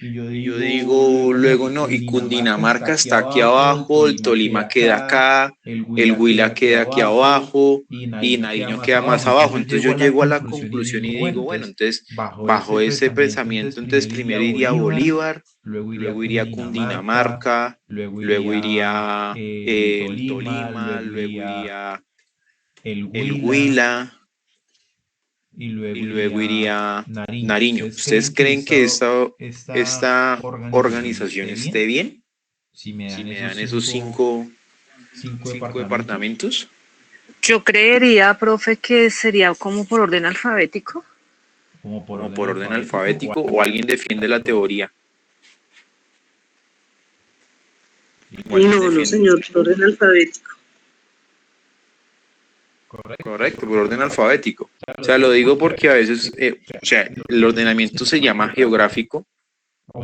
Y yo digo, luego no, y Cundinamarca está aquí abajo, el Tolima queda acá, el Huila queda aquí abajo y Nariño queda más abajo. Entonces yo llego a la conclusión y digo, bueno, entonces bajo ese pensamiento, entonces primero iría Bolívar, luego iría Cundinamarca, luego iría el Tolima, luego iría el Huila y luego iría Nariño. ¿Ustedes creen que esta organización esté bien? Si me dan esos cinco departamentos. Yo creería, profe, que sería como por orden alfabético. Como por orden alfabético, o alguien defiende la teoría. No, señor, por orden alfabético. Correcto, por orden alfabético. O sea, lo digo porque a veces, o sea, el ordenamiento se llama geográfico,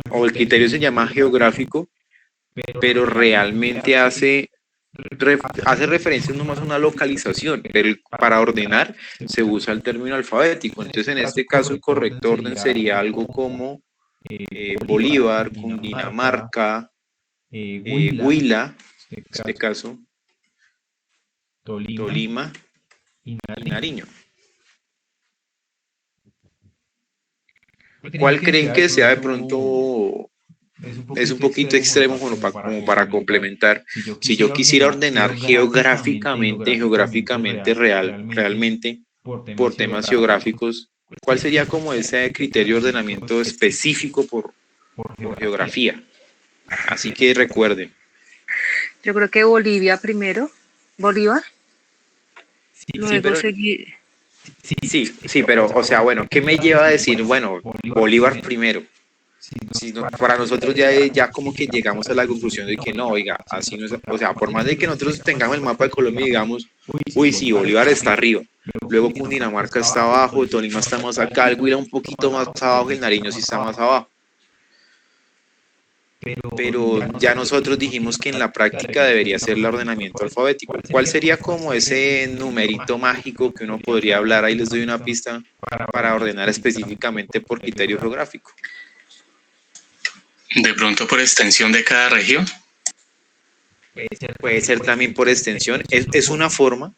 o el criterio se llama geográfico, pero realmente hace referencia nomás a una localización, pero para ordenar se usa el término alfabético. Entonces, en este caso, el correcto orden sería algo como Bolívar, Cundinamarca, Huila, en este caso, Tolima y Nariño. ¿Cuál creen que sea de pronto? Es un poquito extremo como para complementar. Si yo quisiera ordenar geográficamente realmente, por temas geográficos, ¿cuál sería como ese criterio de ordenamiento específico por geografía? Así que recuerden. Yo creo que Bolivia primero. Bolívar. Luego seguir. Sí, pero, o sea, bueno, ¿qué me lleva a decir, bueno, Bolívar primero? Si no, para nosotros ya como que llegamos a la conclusión de que no, oiga, así no es, o sea, por más de que nosotros tengamos el mapa de Colombia y digamos, uy, sí, Bolívar está arriba, luego Cundinamarca está abajo, Tolima está más acá, el Huila un poquito más abajo y el Nariño sí está más abajo. Pero ya nosotros dijimos que en la práctica debería ser el ordenamiento alfabético. ¿Cuál sería como ese numerito mágico que uno podría hablar? Ahí les doy una pista para ordenar específicamente por criterio geográfico. De pronto por extensión de cada región. Puede ser también por extensión. Es una forma.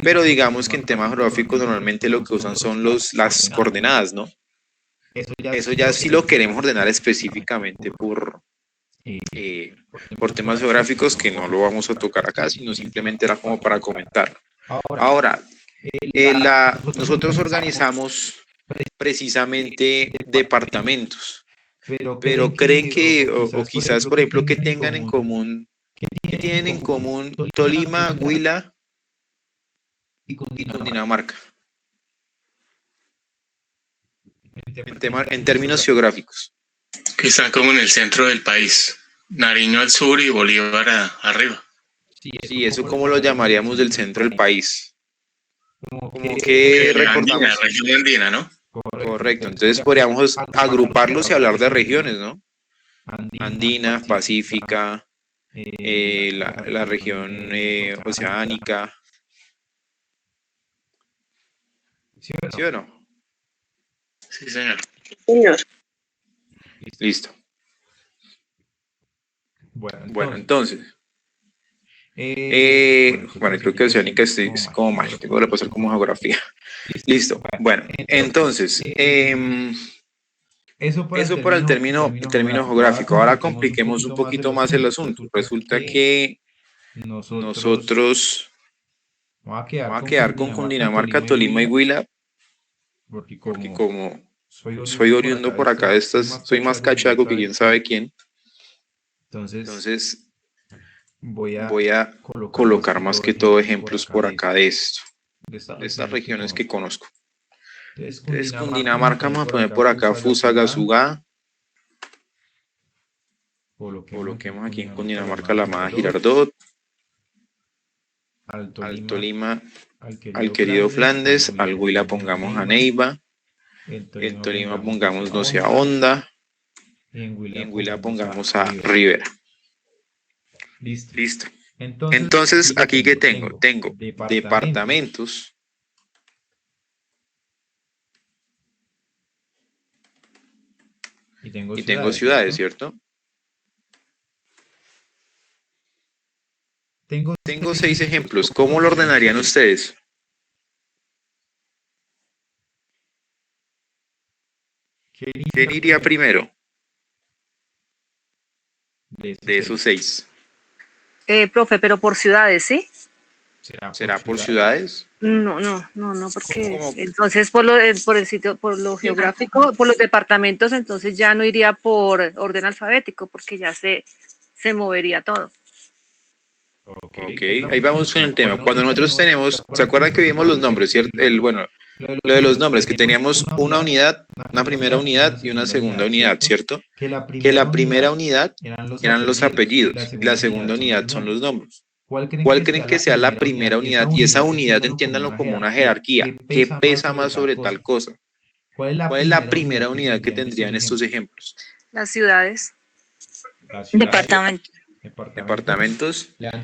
Pero digamos que en temas geográficos normalmente lo que usan son las coordenadas, ¿no? Eso ya sí lo queremos ordenar específicamente por temas geográficos que no lo vamos a tocar acá, sino simplemente era como para comentar. Ahora, nosotros organizamos precisamente departamentos, pero creen que, o quizás, por ejemplo, que tengan en común, que tienen en común Tolima, Huila y Cundinamarca, en términos geográficos. Que están como en el centro del país. Nariño al sur y Bolívar arriba. Sí, eso como lo llamaríamos del centro del país. Como que recordamos. La región andina, ¿no? Correcto, entonces podríamos agruparlos y hablar de regiones, ¿no? Andina, Pacífica, la región oceánica. ¿Sí o no? Sí, señor. Señor. Listo. Bueno, entonces. Bueno, creo que oceánica es como mal, tengo que pasar como geografía. Listo. Bueno, entonces, eso por el término geográfico. Ahora compliquemos un poquito más el asunto. Resulta que nosotros vamos a quedar con Cundinamarca, Tolima y Huila, porque como soy oriundo por acá, soy más cachaco que quién sabe quién. Entonces, voy a colocar más que todo ejemplos por acá de esto, de estas regiones que conozco. Entonces, Cundinamarca, vamos a poner por acá Fusagasugá. Coloquemos aquí en Cundinamarca la amada Girardot. Al Tolima, al querido Flandes. Al Huila pongamos a Neiva. En Tolima pongamos, no sé, a Honda. Y en Huila pongamos a Rivera. Listo. Entonces, aquí que tengo departamentos. Y tengo ciudades, ¿cierto? Tengo 6 ejemplos. ¿Cómo lo ordenarían ustedes? ¿Quién iría primero? De esos 6. Profe, pero por ciudades, ¿sí? ¿Será por ciudades? No, porque entonces por el sitio, por lo geográfico, por los departamentos, entonces ya no iría por orden alfabético, porque ya se movería todo. Ok, ahí vamos con el tema. Cuando nosotros tenemos, ¿se acuerdan que vimos los nombres, cierto? Lo de los nombres, que teníamos una primera unidad y una segunda unidad, ¿cierto? Que la primera unidad eran los apellidos, y la segunda unidad son los nombres. ¿Cuál creen que sea la primera unidad? Y esa unidad entiéndanlo como una jerarquía. ¿Qué pesa más sobre tal cosa? ¿Cuál es la primera unidad que tendrían estos ejemplos? Las ciudades. Departamentos.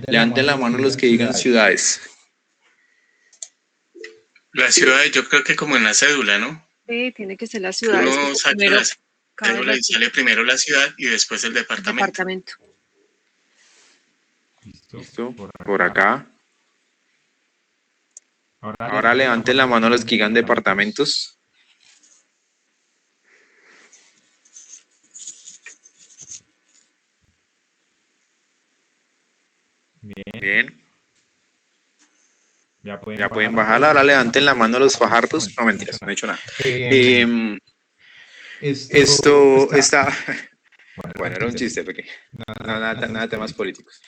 Levanten la mano los que digan ciudades. Las ciudades, yo creo que como en la cédula, ¿no? Sí, tiene que ser las ciudades. Uno saca la cédula y sale primero la ciudad y después el departamento. Listo. Por acá. Ahora levanten la mano los que digan departamentos. Bien. Ya pueden bajarla. Ahora levanten la mano los fajardos. No, mentiras, no he hecho nada. Esto está... Bueno, era un chiste, porque nada de temas políticos.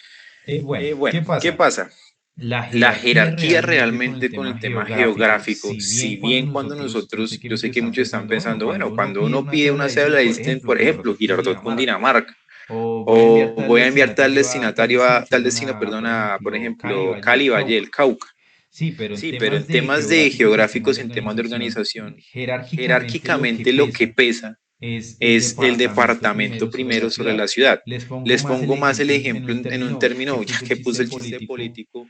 Bueno, ¿qué pasa? La jerarquía realmente con el tema geográfico, si bien cuando nosotros, yo sé que muchos están pensando, bueno, cuando uno pide una cédula, dicen, por ejemplo, Girardot, Cundinamarca, o voy a enviar tal destino, por ejemplo, Cali, Valle del Cauca. Sí, pero en temas de geográficos, en temas de organización, jerárquicamente lo que pesa es el departamento primero sobre la ciudad. Les pongo más el ejemplo en un término, ya que puse el chiste político.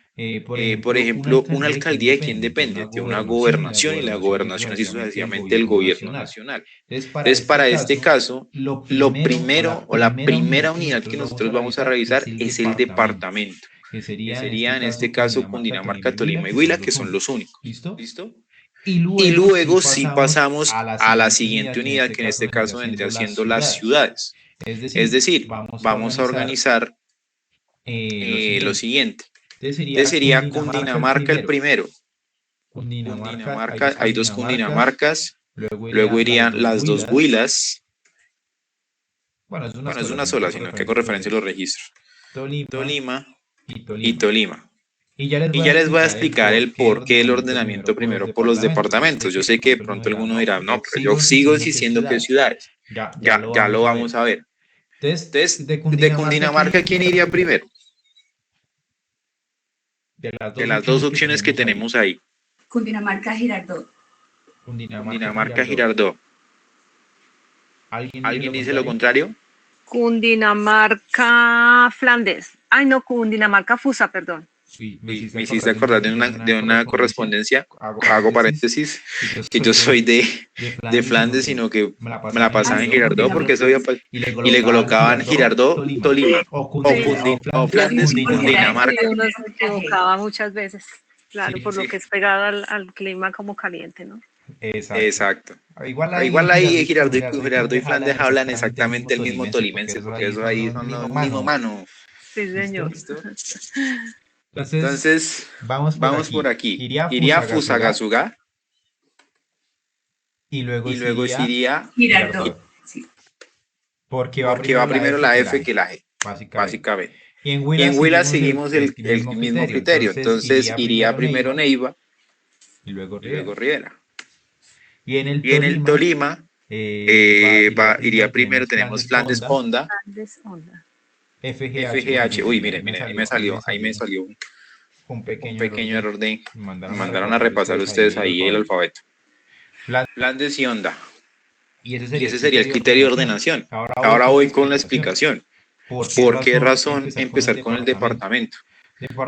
Por ejemplo, una alcaldía, ¿de quién depende? De una gobernación, y la gobernación así sucesivamente el gobierno nacional. Entonces, para este caso, lo primero o la primera unidad que nosotros vamos a revisar es el departamento, que sería en este caso Cundinamarca, Tolima y Huila, que son los únicos. ¿Listo? Y luego sí pasamos a la siguiente unidad, que en este caso vendría siendo las ciudades. Es decir, vamos a organizar lo siguiente. Entonces sería Cundinamarca el primero. Cundinamarca, hay dos Cundinamarcas, luego irían las dos Huilas. Bueno, es una sola, sino que hago referencia a los registros. Tolima y Tolima. Y ya les voy a explicar el porqué del ordenamiento primero por los departamentos. Yo sé que de pronto alguno dirá, no, pero yo sigo diciendo que ciudades. Ya lo vamos a ver. Entonces, de Cundinamarca, ¿quién iría primero? De las dos opciones que tenemos ahí. Cundinamarca, Girardot. Cundinamarca, Girardot. ¿Alguien dice lo contrario? Cundinamarca, Flandes. Ay, no, Cundinamarca, Fusa, perdón. Me hiciste acordar de una correspondencia, hago paréntesis, que yo soy de Flandes, sino que me la pasaban en Girardot porque eso y le colocaban Girardot, Tolima, o Flandes, Cundinamarca. Uno se equivocaba muchas veces, claro, por lo que es pegado al clima como caliente, ¿no? Exacto. Igual ahí Girardot y Flandes hablan exactamente el mismo tolimense, porque eso ahí son los mismos manos. Sí, señor. Entonces, vamos por aquí. Iría Fusagasugá y luego iría Girardot. porque va primero la F que la G, básicamente. Y en Huila seguimos el mismo criterio. Entonces iría primero Neiva y luego Rivera. Y en el Tolima iría primero, tenemos Flandes Honda. FGH, uy, miren, ahí me salió un pequeño error me mandaron a repasar ustedes ahí el alfabeto. Flandes y Honda. Y ese sería el criterio de ordenación. Ahora voy con la explicación. ¿Por qué razón empezar con el departamento?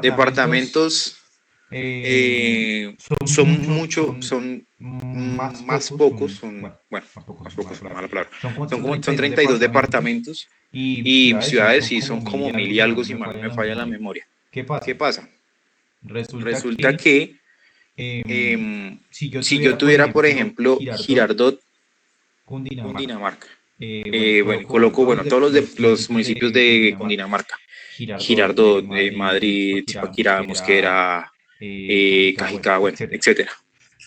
Departamentos son más pocos, son mala palabra. Son 32 departamentos y ciudades sí son como 1000 y algo, si mal no me falla la memoria. ¿Qué pasa? Resulta que si yo tuviera, por ejemplo, Girardot, Cundinamarca, coloco todos los municipios de Cundinamarca, Girardot, Madrid, Zipaquirá, Mosquera, Cajicá, bueno, etcétera.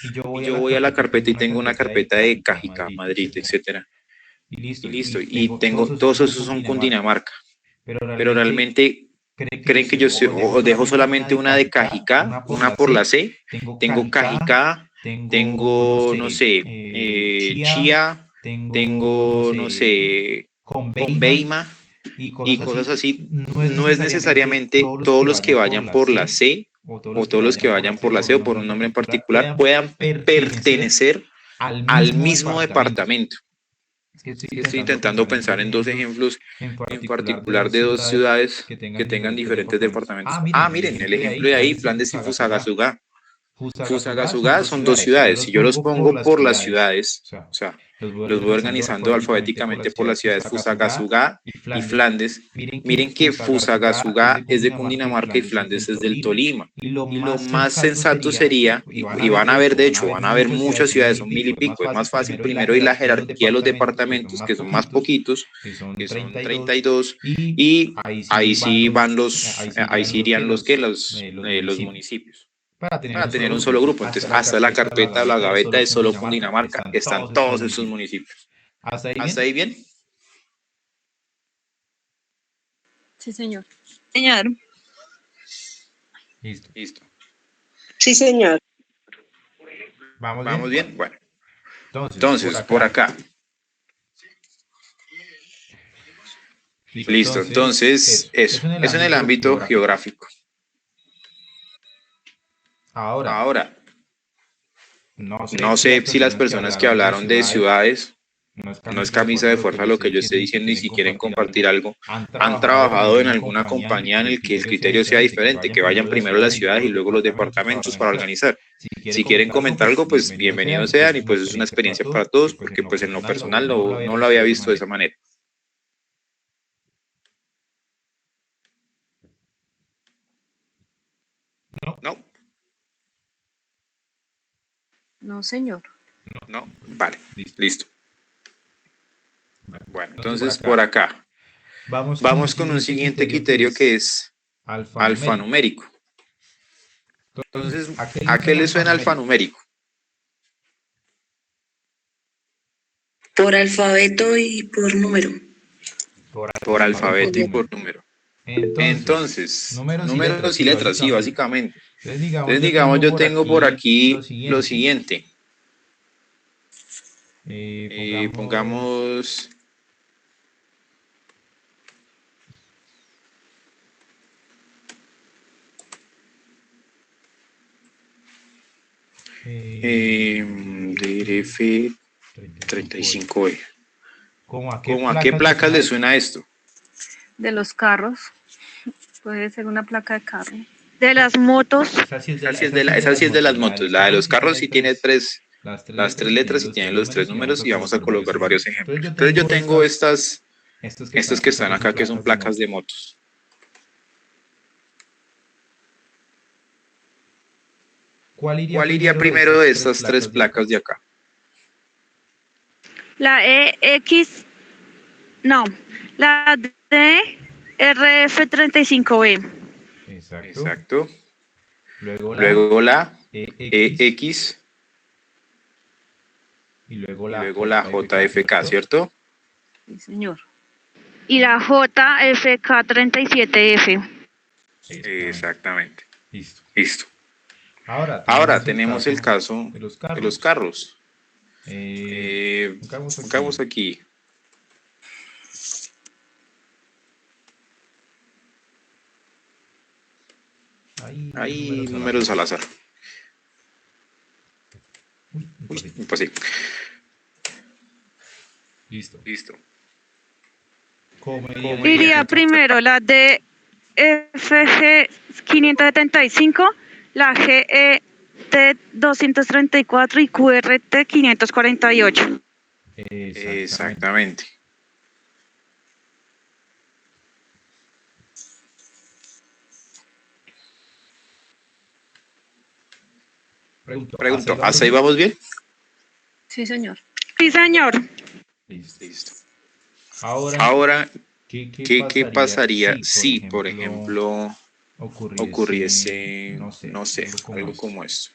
Y yo voy a la carpeta y tengo una carpeta de Cajicá, Madrid, etcétera. Y listo. Y tengo, todos esos son Cundinamarca. Pero realmente, ¿creen que yo o dejo solamente una de Cajicá, una por la C? Tengo Cajicá, tengo, no sé, Chía, tengo, no sé, Conveima y cosas así. No es necesariamente todos los que vayan por la C o todos los que vayan por la C o por un nombre en particular puedan pertenecer al mismo departamento. Estoy intentando pensar en dos ejemplos en particular de dos ciudades que tengan diferentes departamentos. Miren, el ejemplo de ahí, Flandes y Fusagasugá. Fusagasugá son dos ciudades. Si yo los pongo por las ciudades, o sea, los voy organizando alfabéticamente por las ciudades Fusagasugá y Flandes. Miren que Fusagasugá es de Cundinamarca y Flandes es del Tolima. Y lo más sensato sería, y van a ver, de hecho, van a ver muchas ciudades, son 1000 y pico, es más fácil primero ir la jerarquía de los departamentos, que son más poquitos, que son 32, y ahí sí irían los municipios. Para tener un solo grupo. Entonces, hasta la carpeta o la gaveta de solo Cundinamarca están todos esos municipios. ¿Hasta ahí bien? Sí, señor. Señor. Listo. Sí, señor. ¿Vamos bien? Bueno. Entonces, por acá. Listo. Entonces, eso en el ámbito geográfico. Ahora, no sé si las personas que hablaron de ciudades, no es camisa de fuerza lo que yo estoy diciendo, y si quieren compartir algo, han trabajado en alguna compañía en el que el criterio sea diferente, que vayan primero las ciudades y luego los departamentos para organizar. Si quieren comentar algo, pues bienvenidos sean, y pues es una experiencia para todos, porque pues en lo personal no lo había visto de esa manera. ¿No? No, señor. No, vale, listo. Bueno, entonces por acá. Vamos con un siguiente criterio que es alfanumérico. Entonces, ¿a qué le suena alfanumérico? Por alfabeto y por número. Por alfabeto y por número. Entonces, números y letras, sí, básicamente. Entonces, digamos, yo tengo por aquí lo siguiente. Pongamos... DRF 35E. ¿Cómo a qué placas le suena esto? De los carros. Puede ser una placa de carro. De las motos. Esa sí es de las motos. La de los carros sí tiene las tres letras y tiene los tres números y vamos a colocar varios ejemplos. Entonces yo tengo estas que están acá que son placas de motos. ¿Cuál iría primero de estas tres placas de acá? La la DRF35E. Exacto. Luego la EX y luego la JFK, ¿cierto? Sí, señor. Y la JFK37F. Exactamente. Listo. Ahora tenemos el caso de los carros. Pongamos aquí. Hay números al azar. Pues sí. Listo. Iría primero la DFG575, la GET234 y QRT548. Exactamente. Pregunto, ¿hasta ahí vamos bien? Sí, señor. Sí, señor. Listo. Ahora, ¿qué pasaría si, por ejemplo, ocurriese, no sé, algo como esto?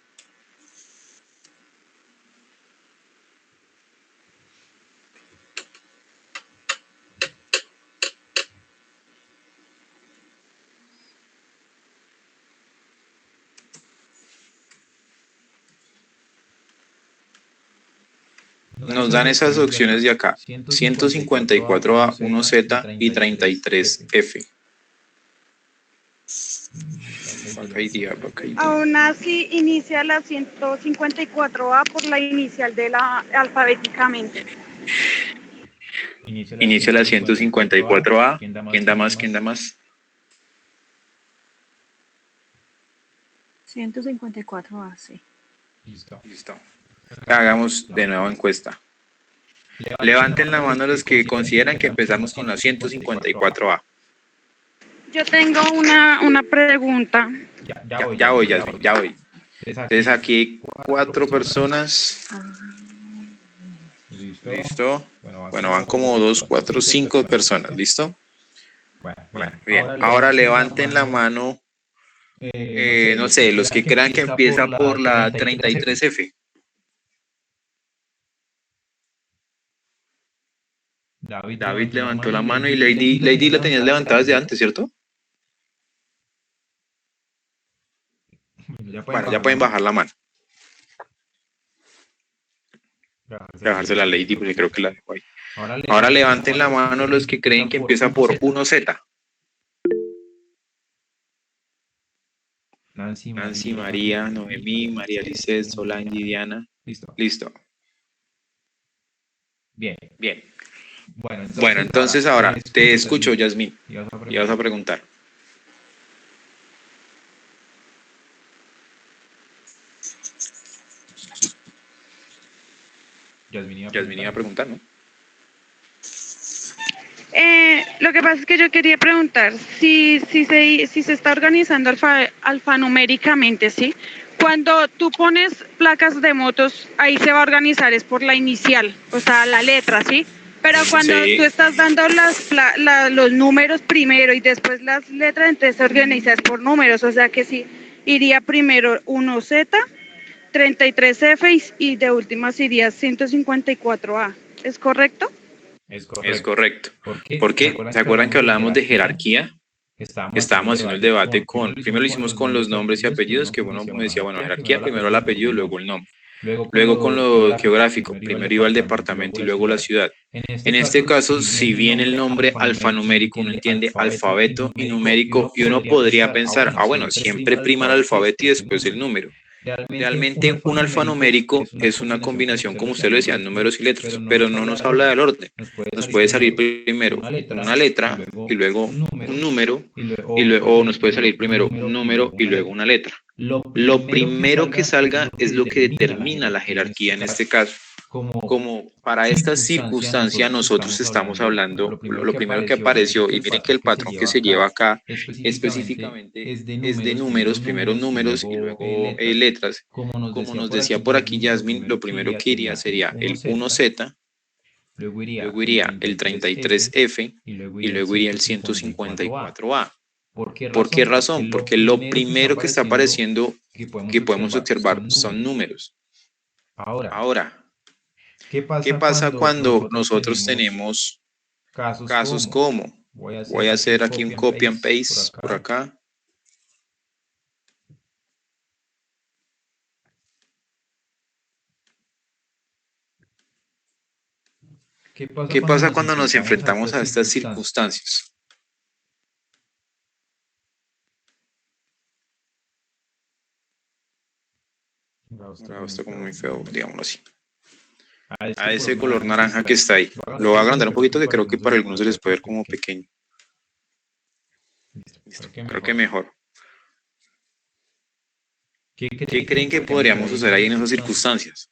Nos dan esas opciones de acá, 154A, 1Z y 33F. Aún así, inicia la 154A por la inicial de la alfabéticamente. Inicia la 154A. ¿Quién da más? 154A, sí. Listo. Hagamos de nuevo encuesta. Levanten la mano los que consideran que empezamos con la 154A. Yo tengo una pregunta. Ya voy. Entonces aquí hay 4 personas. ¿Listo? Bueno, van como 2, 4, 5 personas. ¿Listo? Bueno, bien. Ahora levanten la mano, no sé, los que crean que empieza por la 33F. David levantó la mano y Lady la tenías levantada desde antes, ¿cierto? Bueno, ya pueden bajar la mano. Dejarse la Lady porque creo que la dejo ahí. Ahora levanten la mano los que creen que empieza por 1Z. Nancy, María, Noemí, María Lisset, Solange, Diana. Listo. Bien. Bueno, entonces ahora te escucho, Yasmín. Y vas a preguntar. Yasmín iba a preguntar, ¿no? Lo que pasa es que yo quería preguntar si se está organizando alfanuméricamente, ¿sí? Cuando tú pones placas de motos, ahí se va a organizar, es por la inicial, o sea, la letra, ¿sí? Pero cuando tú estás dando los números primero y después las letras, entonces se organizas por números, o sea que sí, iría primero 1Z, 33F y de últimas iría 154A, ¿es correcto? Es correcto. ¿Por qué? ¿Se acuerdan que hablábamos de jerarquía? Estábamos haciendo el debate primero lo hicimos con los nombres y apellidos, que uno me decía, bueno, jerarquía, primero el apellido, luego el nombre. Luego con lo geográfico, primero iba el departamento y luego la ciudad. En este caso, si bien el nombre alfanumérico uno entiende alfabeto y numérico, y uno podría pensar, bueno, siempre prima el alfabeto y después el número. Realmente un alfanumérico es una combinación, como usted lo decía, números y letras, pero no nos habla del orden. Nos puede salir primero una letra y luego un número, y luego nos puede salir primero un número y luego una letra. Lo primero que salga es lo que determina la jerarquía en este caso. Como para esta circunstancia nosotros estamos hablando, lo primero que apareció, y miren que el patrón que se lleva acá específicamente es de números, primero números y luego letras. Como nos decía por aquí Yasmin, lo primero que iría sería el 1Z, luego iría el 33F y luego iría el 154A. ¿Por qué razón? Porque lo primero que está apareciendo que podemos observar son números. Ahora, ¿qué pasa cuando nosotros tenemos casos como? Voy a hacer aquí un copy and paste por acá. ¿Qué pasa cuando nos enfrentamos a estas circunstancias? Ahora está como muy feo, digámoslo así. A ese color naranja que está ahí. Lo voy a agrandar un poquito, que creo que para algunos se les puede ver como pequeño. Listo, creo que mejor. ¿Qué creen que podríamos usar ahí en esas circunstancias?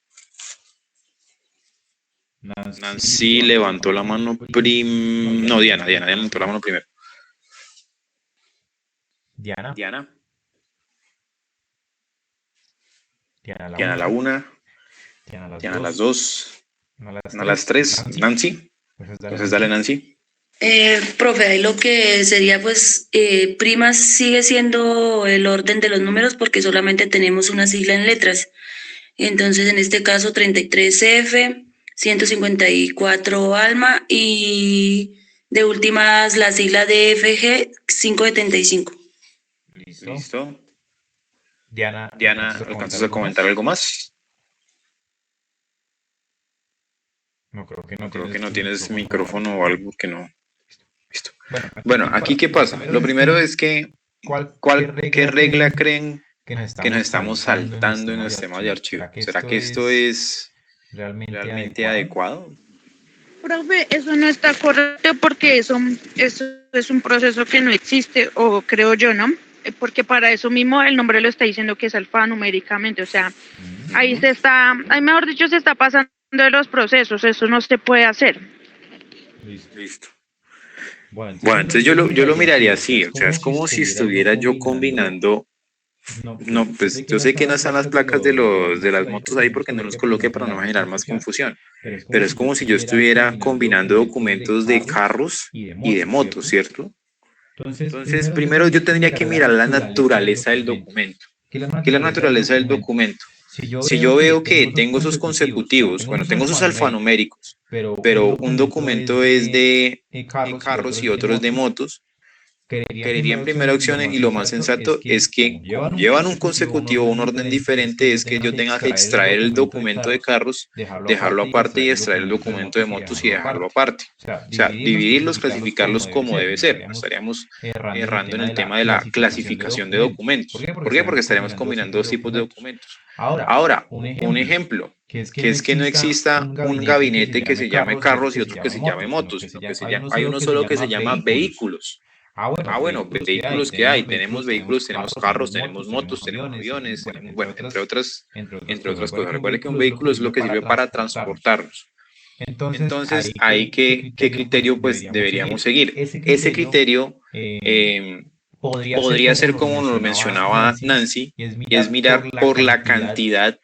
Nancy levantó la mano no, Diana levantó la mano primero. Diana. Diana la 1. Diana las 2. No las 3. Nancy. Entonces dale, Nancy. Profe, ahí lo que sería, pues, prima sigue siendo el orden de los números porque solamente tenemos una sigla en letras. Entonces, en este caso, 33F, 154 Alma y de últimas la sigla de FG 575. Listo. Diana, ¿alcanzas a comentar algo más? No, creo que no tienes micrófono o algo que no. Listo. Bueno, aquí ¿qué pasa? Lo primero es que, ¿qué regla creen que nos estamos saltando en los temas de archivo? ¿Será que esto es realmente adecuado? Profe, eso no está correcto porque eso es un proceso que no existe, o creo yo, ¿no? Porque para eso mismo el nombre lo está diciendo que es alfanuméricamente, o sea, ahí mejor dicho, se está pasando de los procesos, eso no se puede hacer. Listo. Bueno, entonces yo lo miraría así, o sea, es como si estuviera yo combinando. No, pues yo sé que no están las placas de las motos ahí porque no los coloqué para no generar más confusión, pero es como si yo estuviera combinando documentos de carros y de motos, ¿cierto? Entonces, primero yo tendría que mirar la naturaleza del documento. ¿Qué es la naturaleza del documento? Si yo veo que tengo esos consecutivos, bueno, tengo esos alfanuméricos, pero un documento es de carros y otro es de motos, quería en primera opción, y lo más sensato es que como llevan un consecutivo, un orden diferente, es que yo tenga que extraer el documento de carros, dejarlo aparte, y extraer el documento de motos y dejarlo aparte. O sea, dividirlos, clasificarlos como debe ser. Estaríamos errando en el tema de la clasificación de documentos. ¿Por qué? Porque estaríamos combinando dos tipos de documentos. Ahora, un ejemplo, que es que no exista un gabinete que se llame carros y otro que se llame motos, sino que hay uno solo que se llama vehículos. Bueno, vehículos que hay, tenemos vehículos, tenemos carros, tenemos motos, tenemos aviones, tenemos, bueno, entre otras cosas. Recuerde que un vehículo es lo que sirve para transportarnos. Entonces, ahí ¿qué criterio pues deberíamos seguir? Ese criterio podría ser como nos mencionaba Nancy, y es mirar por la cantidad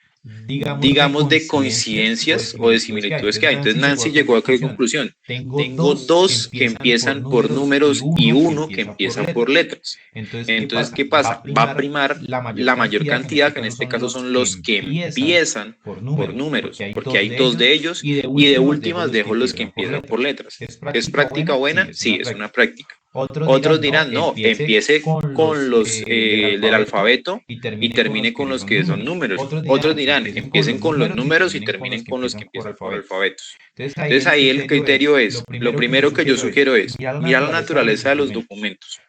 digamos, de coincidencias o de similitudes que hay. Entonces Nancy llegó a qué conclusión. Tengo dos que empiezan por números y uno que empieza por letras. Entonces, ¿qué pasa? Va a primar la mayor cantidad, que en este caso son los que empiezan por números, porque hay dos de ellos, y de últimas dejo los que empiezan por letras. ¿Es práctica buena? Sí, es una práctica. Otros dirán, no, empiece con los del alfabeto y termine con los que son números. Otros dirán, empiecen con los números y terminen con los que empiezan por alfabetos. Entonces ahí el criterio es, lo primero que yo sugiero es mirar la naturaleza de los documentos.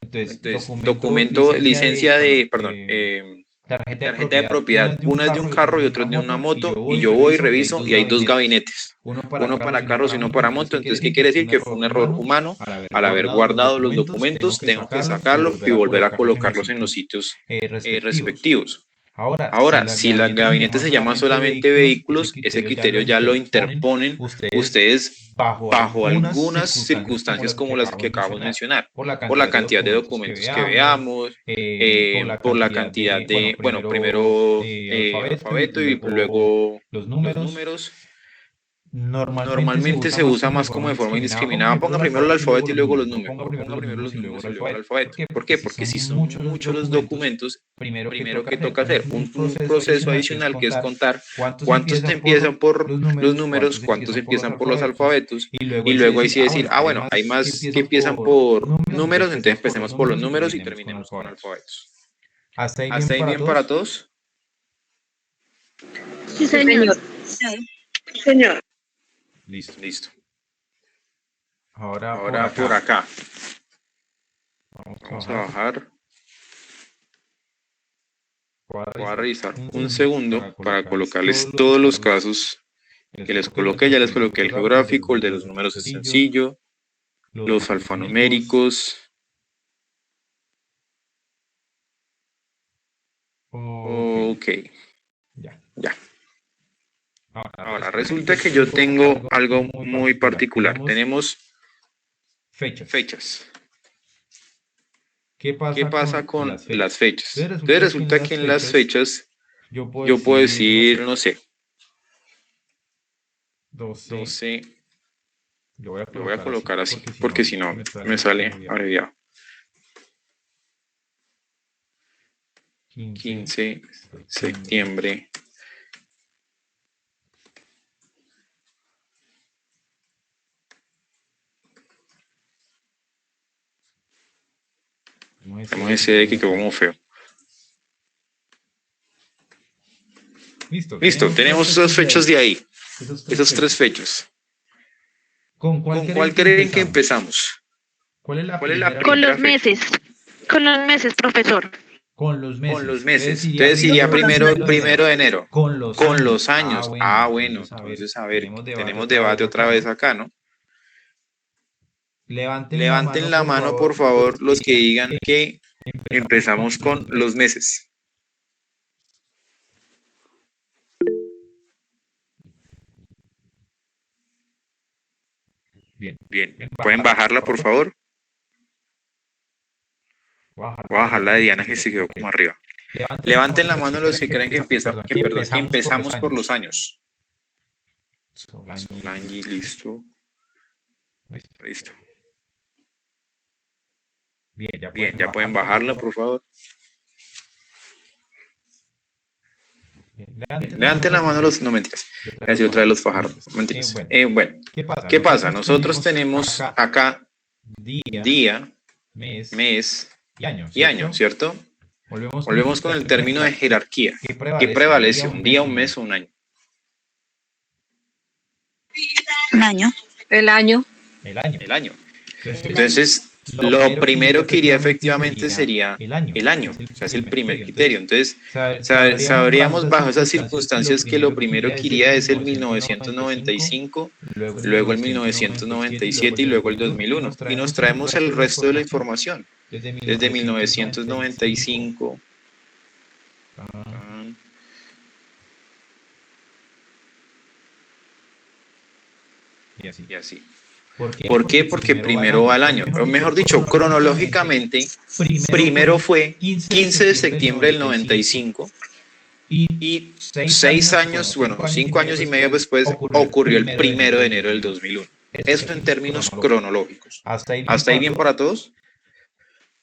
Entonces, documento, licencia de, perdón, tarjeta de propiedad. Una es de un carro y otra es de una moto, y yo voy y reviso y hay dos gabinetes. Uno para carros y uno para moto. Entonces, ¿qué quiere decir? Que fue un error humano. Al haber guardado los documentos, tengo que sacarlos y volver a colocarlos en los sitios respectivos. Ahora, si el gabinete se llama solamente vehículos, ese criterio ya lo interponen ustedes bajo algunas circunstancias como las que acabamos de mencionar, por la cantidad de documentos que veamos, por la cantidad de, bueno, primero alfabeto y luego los números. Normalmente se usa más como de forma indiscriminada. Ponga primero el alfabeto y luego los números. Ponga primero los números y luego el alfabeto. ¿Por qué? Porque si son muchos los documentos, primero que toca hacer un proceso adicional, que es contar cuántos empiezan por los números, cuántos empiezan por los alfabetos, y luego ahí sí decir, bueno, hay más que empiezan por números, entonces empecemos por los números y terminemos con alfabetos. ¿Hasta ahí bien para todos? Sí, señor. Señor. Listo. Ahora por acá. Vamos a bajar. Voy a revisar un segundo para colocarles todos los casos que les coloqué. Ya les coloqué el geográfico, el de los números es sencillo, los alfanuméricos. Ok. Ya. Ahora, resulta que yo tengo algo muy particular. Tenemos fechas. ¿Qué pasa con las fechas? Entonces resulta que en las fechas yo puedo decir, no sé, 12. Lo voy a colocar así, porque si no me sale abreviado. 15 septiembre. Vamos a ese que quedó como feo. Listo, tenemos esas fechas de ahí. Esas tres fechas. ¿Con cuál creen que empezamos? ¿Cuál es la Con los meses. Con los meses, profesor. Con los meses. Entonces iría primero de enero. Con los años. Bueno. Entonces, a ver, tenemos debate otra vez acá, ¿no? Levanten la mano, por favor, los que digan que empezamos con los meses. Bien. ¿Pueden bajarla, por favor? Voy a bajarla de Diana, que se quedó como arriba. Levanten la mano los que creen que empezamos por los años. Solange, listo. Bien, ya pueden bajarla, por favor. Levanten la mano los... No, mentiras. Así otra vez los bajaron. Mentiras. Bueno, ¿qué pasa? Nosotros tenemos acá día, mes y año, ¿cierto? Volvemos con el término de jerarquía. ¿Qué prevalece? ¿Un día, un mes o un año? Un año. El año. El año. Entonces, lo primero que iría efectivamente sería el año, o sea, es el primer criterio. Entonces, sabríamos bajo esas circunstancias que lo primero que iría es el 1995, luego el 1997 y luego el 2001. Y nos traemos el resto de la información. Desde 1995. Y así. ¿Por qué? Porque primero va el año. O mejor dicho, cronológicamente, primero fue 15 de septiembre del 95, Y 6 años, bueno, 5 años y medio después ocurrió el 1 de enero del 2001. Eso en términos cronológicos. ¿Hasta ahí bien para todos?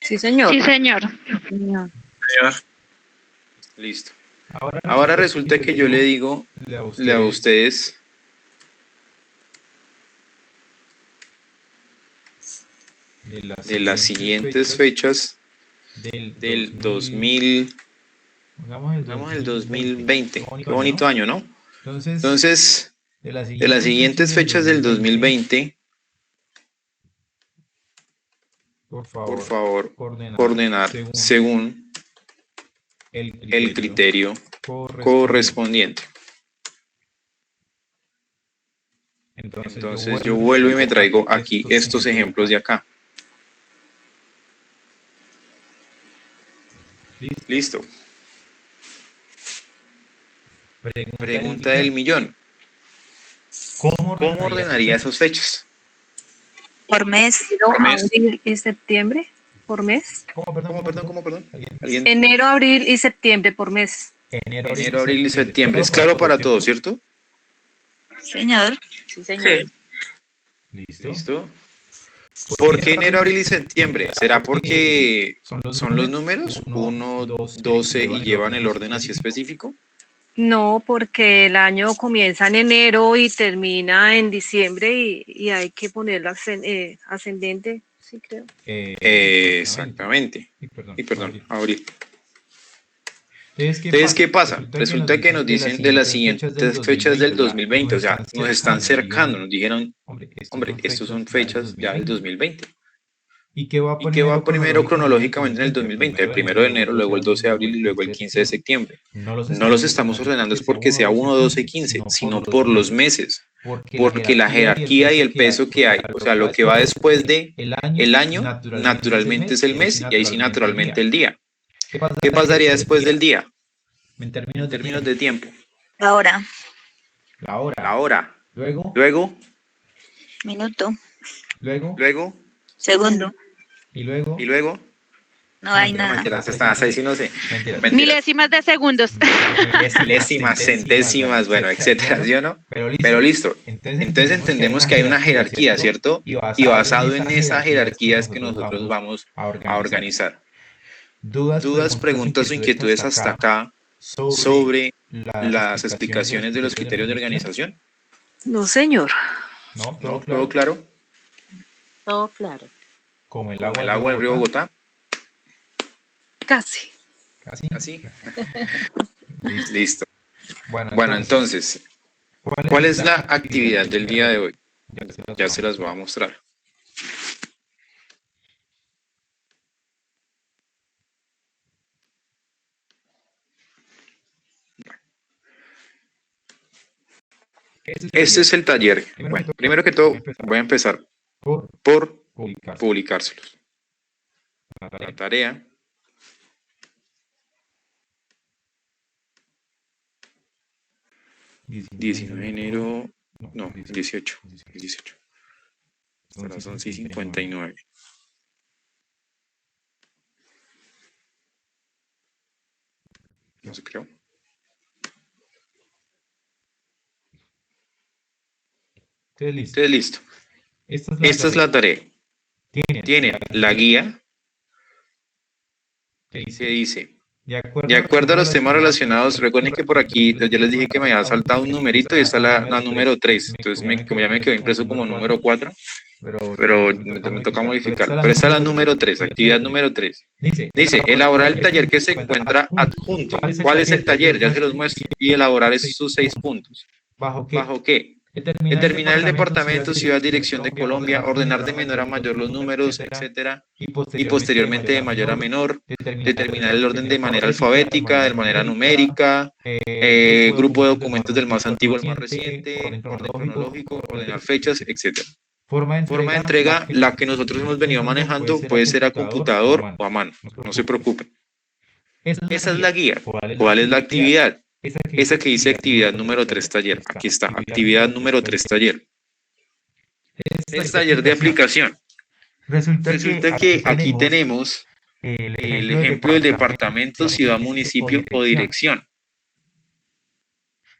Sí, señor. Sí, señor. Señor. Listo. Ahora resulta que yo le digo a ustedes de las siguientes fechas del 2000, digamos el 2020. Qué bonito año, ¿no? Entonces, de las siguientes fechas del 2020, por favor, ordenar según el criterio correspondiente. Entonces yo vuelvo y me traigo aquí estos ejemplos de acá. Listo. Pregunta del millón. ¿Cómo ordenaría esas fechas? Por mes, abril y septiembre, por mes. ¿Cómo, perdón? ¿Alguien? Enero, abril y septiembre por mes. Enero, abril y septiembre. Es claro para todos, ¿cierto? Señor. Sí, señor. ¿Listo? ¿Por qué enero, abril y septiembre? ¿Será porque son los números 1, 12 y llevan el orden así específico? No, porque el año comienza en enero y termina en diciembre y hay que ponerlo ascendente, sí creo. Exactamente. Y perdón, abril. Entonces, ¿qué pasa? Resulta que nos dicen de las siguientes fechas del 2020, o sea, nos están cercando, nos dijeron, hombre, estas son fechas ya del 2020. ¿Y qué va primero cronológicamente en el 2020? El 1 de enero, luego el 12 de abril y luego el 15 de septiembre. No los estamos ordenando es porque sea 1, 12 y 15, sino por los meses. Porque la jerarquía y el peso que hay, o sea, lo que va después de el año, naturalmente es el mes y ahí sí naturalmente el día. ¿Qué pasaría después del día? En términos de tiempo. La hora. La hora. Luego. Minuto. Luego. Segundo. Y luego. No hay nada. Mentiras, estás ahí, sí, no sé. Mentiras. Milésimas de segundos. Milésimas, centésimas, bueno, etcétera, ¿sí o no? Pero listo. Entonces entendemos que hay una jerarquía, ¿cierto? Y basado en esa jerarquía es que nosotros vamos a organizar. ¿Dudas, preguntas o inquietudes hasta acá sobre las explicaciones de los criterios de organización? No, señor. ¿No? ¿Todo claro? Todo claro. ¿Como el agua del río Bogotá? Casi. ¿Así? Listo. Bueno, entonces, ¿cuál es la actividad del día de hoy? Ya se las voy a mostrar. Este es el taller. Bueno, primero que todo, voy a empezar por publicárselos. La tarea ...19 de enero... No, 18. Ahora son 6:59. No se creo. Entonces, listo. Esta es la tarea. Tiene la guía que dice, de acuerdo a los temas relacionados, recuerden que por aquí ya les dije que me había saltado un numerito y está la número 3. Entonces, como ya me quedó impreso como número 4, pero me toca modificar. Pero esta es la número 3, actividad número 3. Dice, elaborar el taller que se encuentra adjunto. ¿Cuál es el taller? Ya se los muestro. Y elaborar esos 6 puntos. ¿Bajo qué? Determinar el departamento, ciudad, dirección de Colombia, ordenar de menor a mayor los números, etcétera, y posteriormente de mayor a menor, determinar el orden de manera alfabética, de manera numérica, grupo de documentos del más antiguo al más reciente, orden cronológico, ordenar fechas, etcétera. Forma de entrega, la que nosotros hemos venido manejando, puede ser a computador o a mano, no se preocupen. Esa es la guía. ¿Cuál es la actividad? Esa que dice actividad número 3 taller. Aquí está, actividad número 3 taller. Es taller de aplicación. Resulta que aquí tenemos el ejemplo del departamento, ciudad, municipio o dirección.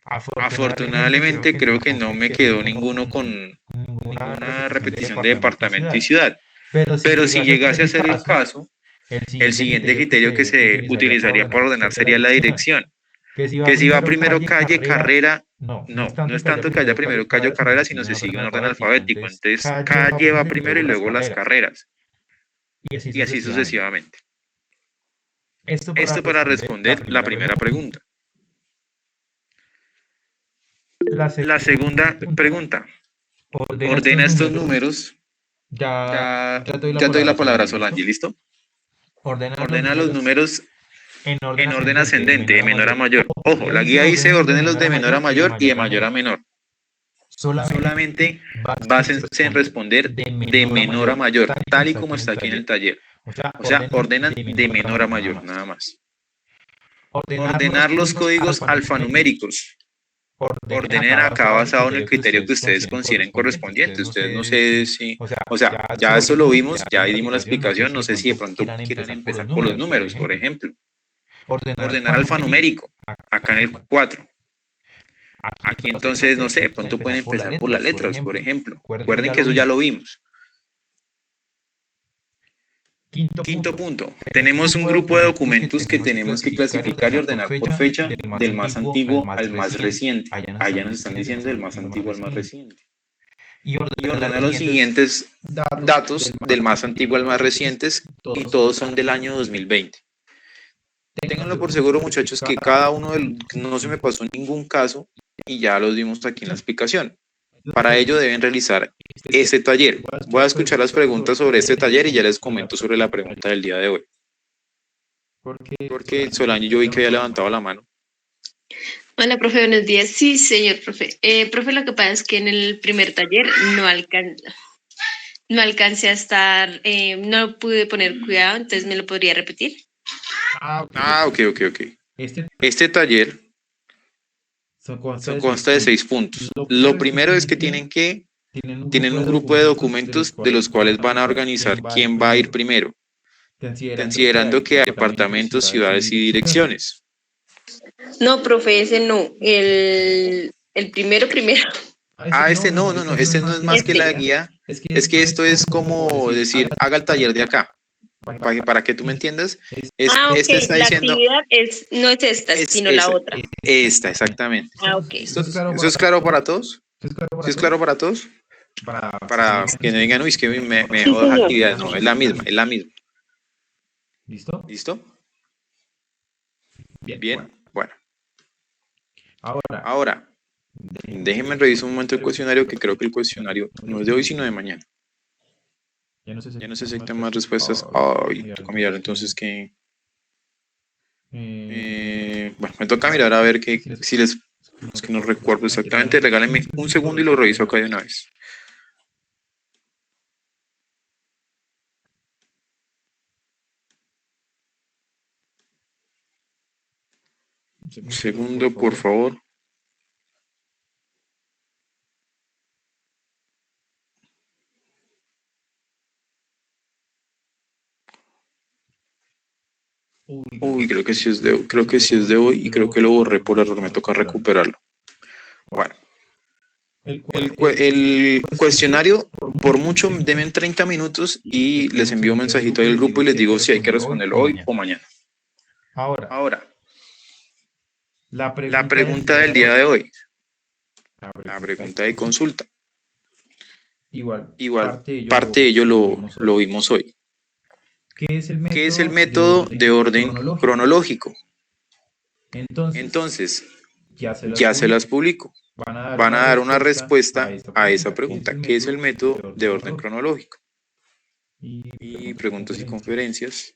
Afortunadamente creo que no me quedó ninguno con ninguna repetición de departamento y ciudad. Pero si llegase a ser el caso, el siguiente criterio que se utilizaría para ordenar sería la dirección. Que si va primero calle, carrera, no es tanto que haya primero calle o carrera, sino se sigue un orden alfabético. Entonces, calle va primero y luego las carreras. Y así sucesivamente. Esto para responder la primera pregunta. La segunda pregunta. Ordena estos números. Ya te doy la palabra a Solange, ¿listo? Ordena los números en orden ascendente, de menor a mayor. Ojo, la guía dice ordénelos de menor a mayor y de mayor a menor. Solamente básense en responder de menor a mayor, tal y como está aquí en el taller. O sea, ordenan de menor a mayor, nada más. Ordenar los códigos alfanuméricos. Ordenen acá basado en el criterio que ustedes consideren correspondiente. Ustedes no sé si... O sea, ya eso lo vimos, ya ahí dimos la explicación. No sé si de pronto quieren empezar por los números, por ejemplo. Ordenar alfanumérico, acá en el 4. Aquí entonces, no sé, de pronto pueden empezar por las letras, por ejemplo. Recuerden que eso ya lo vimos. Quinto punto. Tenemos un grupo de documentos que tenemos que clasificar y ordenar por fecha del más antiguo al más reciente. Allá nos están diciendo del más antiguo al más reciente. Y ordenar los siguientes datos del más antiguo al más recientes y todos son del año 2020. Ténganlo por seguro, muchachos, que cada uno no se me pasó ningún caso y ya los dimos aquí en la explicación. Para ello deben realizar este taller. Voy a escuchar las preguntas sobre este taller y ya les comento sobre la pregunta del día de hoy. Porque Solange yo vi que había levantado la mano. Hola, profe, buenos días. Sí, señor profe. Profe, lo que pasa es que en el primer taller no alcancé a estar, no pude poner cuidado, entonces me lo podría repetir. Ok. Este taller consta de 6 puntos. Lo primero es que tienen un grupo de documentos de los cuales van a organizar quién va a ir primero, considerando que hay departamentos, ciudades y direcciones. No, profe, ese no. El primero. Este no es más que la guía. Es que esto es como decir, haga el taller de acá. Para que tú me entiendas, ok, este está diciendo... La actividad no es esta, sino la otra. Esta, exactamente. Ok. ¿Eso es claro para todos? ¿Sí es claro para todos? Para que no digan, uy, es que me dejo de actividades. No, es la misma. ¿Listo? Bien. Bueno. Ahora, déjenme revisar un momento el cuestionario, que creo que el cuestionario no es de hoy, sino de mañana. Ya no se aceptan más respuestas. Toca mirar entonces que... bueno, me toca mirar a ver si les... Es que no recuerdo exactamente. Regálenme un segundo y lo reviso acá de una vez. Un segundo, por favor. Uy, creo que sí es de hoy y creo que lo borré por error, me toca recuperarlo. Bueno, el cuestionario, por mucho, denme 30 minutos y les envío un mensajito del grupo y les digo si hay que responderlo hoy o mañana. Ahora, la pregunta del día de hoy, la pregunta de consulta. Igual, parte de ello lo vimos hoy. ¿Qué es el método de orden cronológico? Entonces, ya se las publico. Van a dar una respuesta a esa pregunta. ¿Qué es el método de orden cronológico? Y preguntas y conferencias.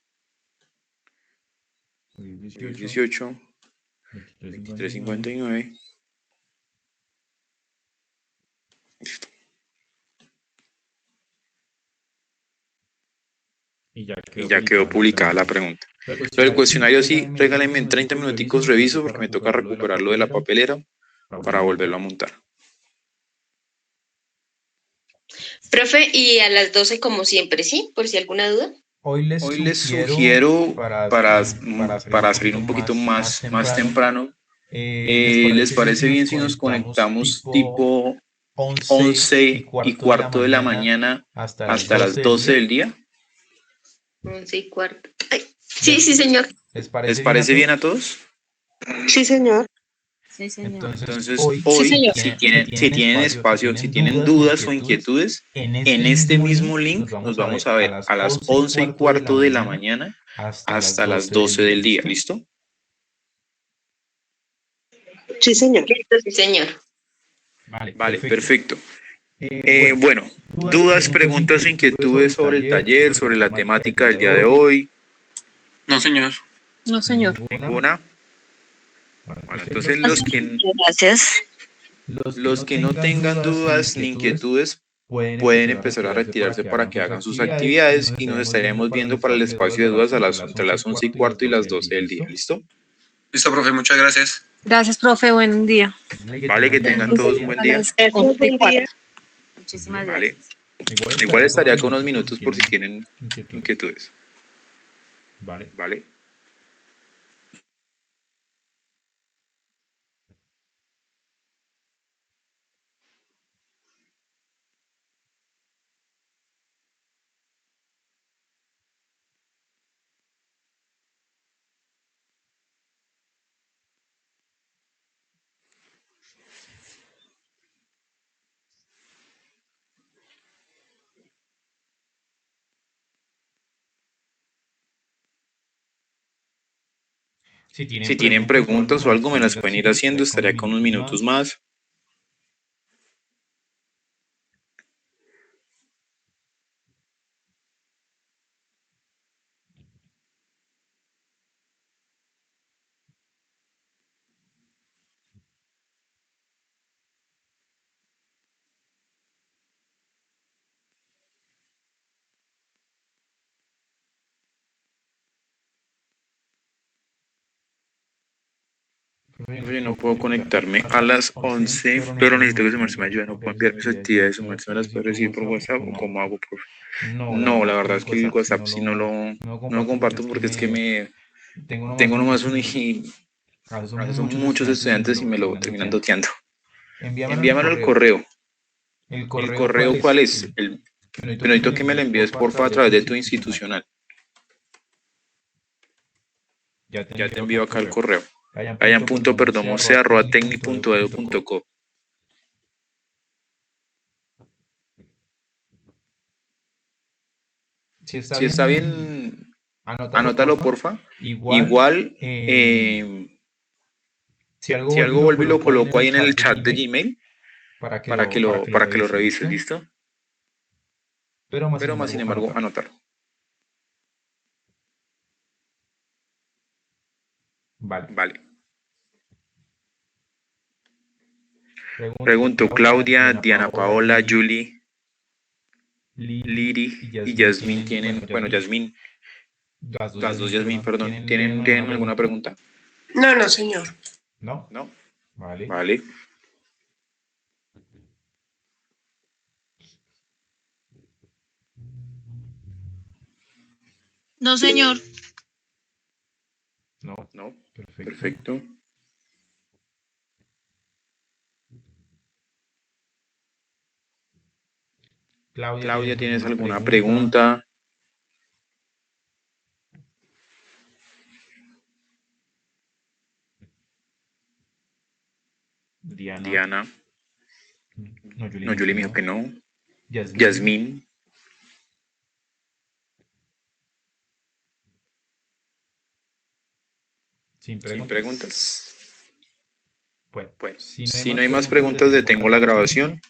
18, 23:59. Listo. Y ya quedó publicada la pregunta. Pero el cuestionario sí, regálenme en 30 minuticos, reviso porque me toca recuperarlo de la papelera para volverlo a montar. Profe, y a las 12 como siempre, ¿sí? Por si alguna duda. Hoy les sugiero para salir un poquito más temprano, ¿Les parece bien si nos conectamos tipo 11:15 de la mañana hasta las 12 del día? 11:15. Ay, sí, sí, señor. ¿Les parece bien a todos? Sí, señor. Sí, señor. Entonces, Sí, hoy, señor. si tienen espacio, si tienen dudas o inquietudes, en este mismo link nos vamos a ver a las 11:15 de la mañana hasta las 12 del día. ¿Listo? Sí, señor. Listo, sí, señor. Vale, perfecto. Bueno, dudas, preguntas o inquietudes sobre el taller, sobre la temática del día de hoy. No, señor. No, señor. ¿Ninguna? Bueno, entonces Gracias. los que no tengan dudas ni inquietudes pueden empezar a retirarse para que hagan sus actividades y nos estaremos viendo para el espacio de dudas entre las 11:15 y las 12 del día. ¿Listo? Listo, profe, muchas gracias. Gracias, profe. Buen día. Vale, que tengan todos un buen día. Muchísimas Vale. gracias. Igual estaría con unos minutos por si tienen inquietudes. Vale. Si tienen preguntas o algo, me las pueden ir haciendo. Estaría con unos minutos más. Yo no puedo conectarme a las 11, pero necesito que su merced me ayude. No puedo enviar mis actividades. Su merced me las puede recibir por WhatsApp o cómo hago, profe. No, la verdad es que el WhatsApp sí no lo comparto porque es que tengo nomás uno y a veces son muchos estudiantes y me lo terminan doteando. Envíamelo al correo. ¿El correo cuál es? Pero necesito que me lo envíes porfa a través de tu institucional. Ya te envío acá el correo. Ryan.perdomo@tecni.edu.co. Si está bien, anótalo porfa. Igual, si algo vuelve y lo coloco ahí en el chat de Gmail para que lo revises, ¿listo? Pero más sin embargo, anótalo. Vale. Pregunto, Claudia, Diana Paola, Julie, Liri y Yasmín tienen, bueno, Yasmín, las dos Yasmín, perdón, ¿tienen alguna pregunta? No, señor. ¿No? Vale. No, señor. No. Perfecto. Claudia, ¿tienes alguna pregunta? Diana. No, Julie me dijo que no. Yasmín. Sin preguntas. Bueno, si no hay más preguntas, detengo la grabación.